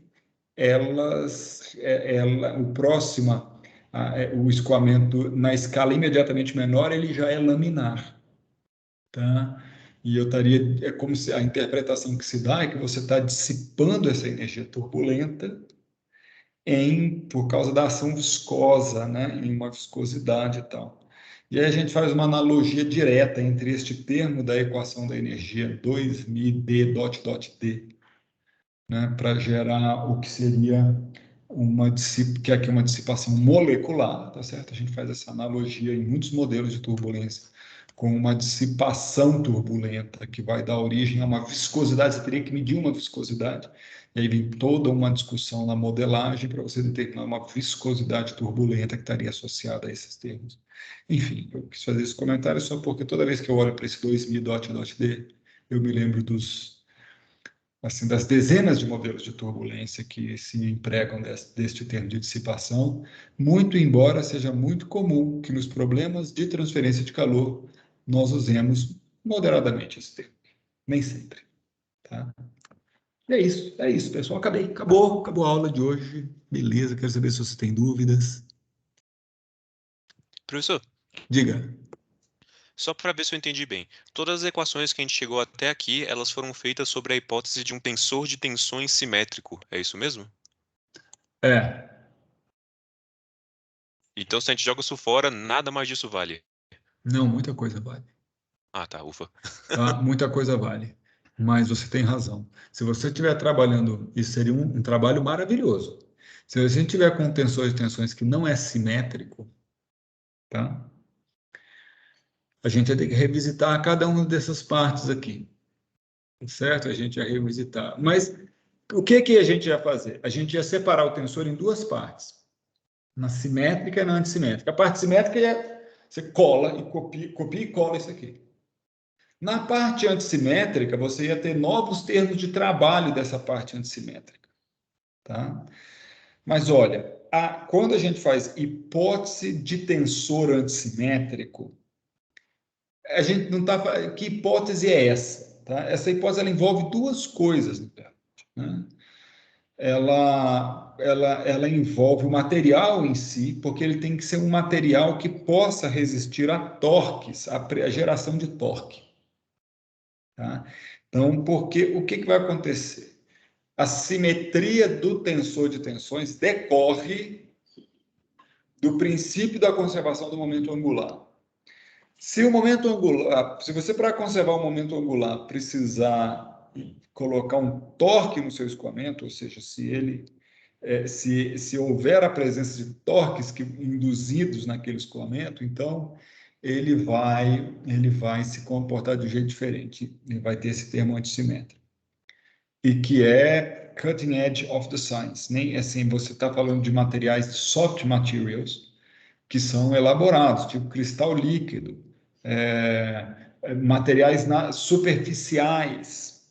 S1: o escoamento na escala imediatamente menor, ele já é laminar, tá? E é como se a interpretação que se dá é que você está dissipando essa energia turbulenta por causa da ação viscosa, né? Em uma viscosidade e tal. E aí a gente faz uma analogia direta entre este termo da equação da energia 2μd dot dot d, né, para gerar o que seria que aqui é uma dissipação molecular, tá certo? A gente faz essa analogia em muitos modelos de turbulência com uma dissipação turbulenta que vai dar origem a uma viscosidade. Você teria que medir uma viscosidade, e aí vem toda uma discussão na modelagem para você determinar uma viscosidade turbulenta que estaria associada a esses termos. Enfim, eu quis fazer esse comentário só porque toda vez que eu olho para esse 2μ dot dot d, eu me lembro das dezenas de modelos de turbulência que se empregam deste termo de dissipação, muito embora seja muito comum que nos problemas de transferência de calor nós usemos moderadamente esse termo. Nem sempre. Tá? E é isso, pessoal. Acabou a aula de hoje. Beleza, quero saber se você tem dúvidas.
S2: Professor,
S1: Diga.
S2: só para ver se eu entendi bem. Todas as equações que a gente chegou até aqui, elas foram feitas sobre a hipótese de um tensor de tensões simétrico. É isso mesmo?
S1: É,
S2: Então, se a gente joga isso fora, nada mais disso vale.
S1: não, muita coisa vale.
S2: Ah, tá, ufa.
S1: Tá? Muita coisa vale. Mas você tem razão. Se você estiver trabalhando, isso seria um trabalho maravilhoso. Se a gente tiver com tensores e tensões que não é simétrico, tá? A gente vai ter que revisitar cada uma dessas partes aqui, certo? A gente vai revisitar. Mas o que a gente ia fazer? A gente ia separar o tensor em duas partes, na simétrica e na antissimétrica. A parte simétrica você cola e copia e cola isso aqui. Na parte antissimétrica, você ia ter novos termos de trabalho dessa parte antissimétrica, tá? Mas olha, quando a gente faz hipótese de tensor antissimétrico, a gente não está. Que hipótese é essa? Tá? Essa hipótese ela envolve duas coisas, né? Ela envolve o material em si, porque ele tem que ser um material que possa resistir a torques, a geração de torque. Tá? Então, o que vai acontecer? A simetria do tensor de tensões decorre do princípio da conservação do momento angular. Se você para conservar o momento angular precisar colocar um torque no seu escoamento, ou seja, se houver a presença de torques induzidos naquele escoamento, então ele vai se comportar de um jeito diferente. Ele vai ter esse termo antissimétrico. E que é cutting edge of the science. Nem assim, você está falando de materiais soft materials que são elaborados, tipo cristal líquido, materiais superficiais,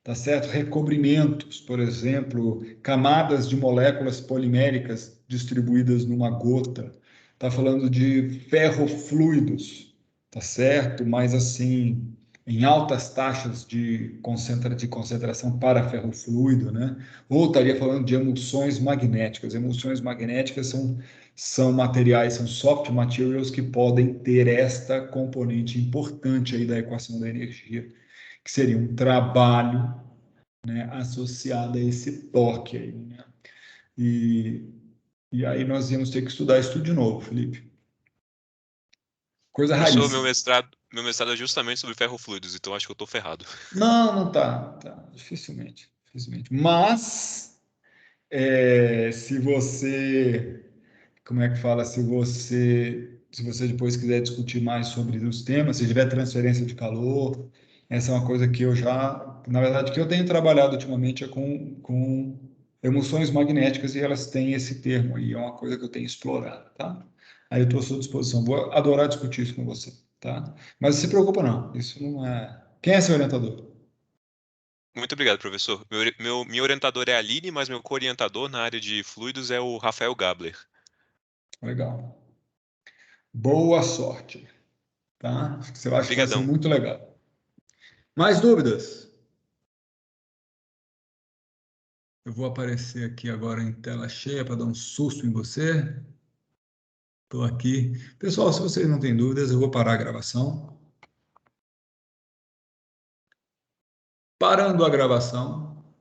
S1: tá certo? Recobrimentos, por exemplo, camadas de moléculas poliméricas distribuídas numa gota. Tá falando de ferrofluidos, tá certo? Mas assim, em altas taxas de concentração para ferrofluido, né? Ou estaria falando de emulsões magnéticas. Emulsões magnéticas são materiais, são soft materials que podem ter esta componente importante aí da equação da energia, que seria um trabalho, né, associado a esse torque aí, né? E aí nós íamos ter que estudar isso tudo de novo, Felipe. Coisa
S2: Professor,
S1: raiz.
S2: meu mestrado é justamente sobre ferrofluidos, então acho que eu tô ferrado.
S1: Não, não tá, dificilmente. Mas, se você, como é que fala, se você depois quiser discutir mais sobre os temas, se tiver transferência de calor, essa é uma coisa que na verdade, que eu tenho trabalhado ultimamente é com emulsões magnéticas e elas têm esse termo aí, é uma coisa que eu tenho explorado, tá? Aí eu estou à sua disposição, vou adorar discutir isso com você, tá? Mas não se preocupa não, isso não é... Quem é seu orientador?
S2: Muito obrigado, professor. Minha orientadora é a Aline, mas meu co-orientador na área de fluidos é o Rafael Gabler.
S1: Legal. Boa sorte, tá? Acho que você acha que vai ser
S2: Obrigadão.
S1: muito legal. Mais dúvidas? Eu vou aparecer aqui agora em tela cheia para dar um susto em você. Estou aqui. Pessoal, se vocês não têm dúvidas, eu vou parar a gravação. Parando a gravação.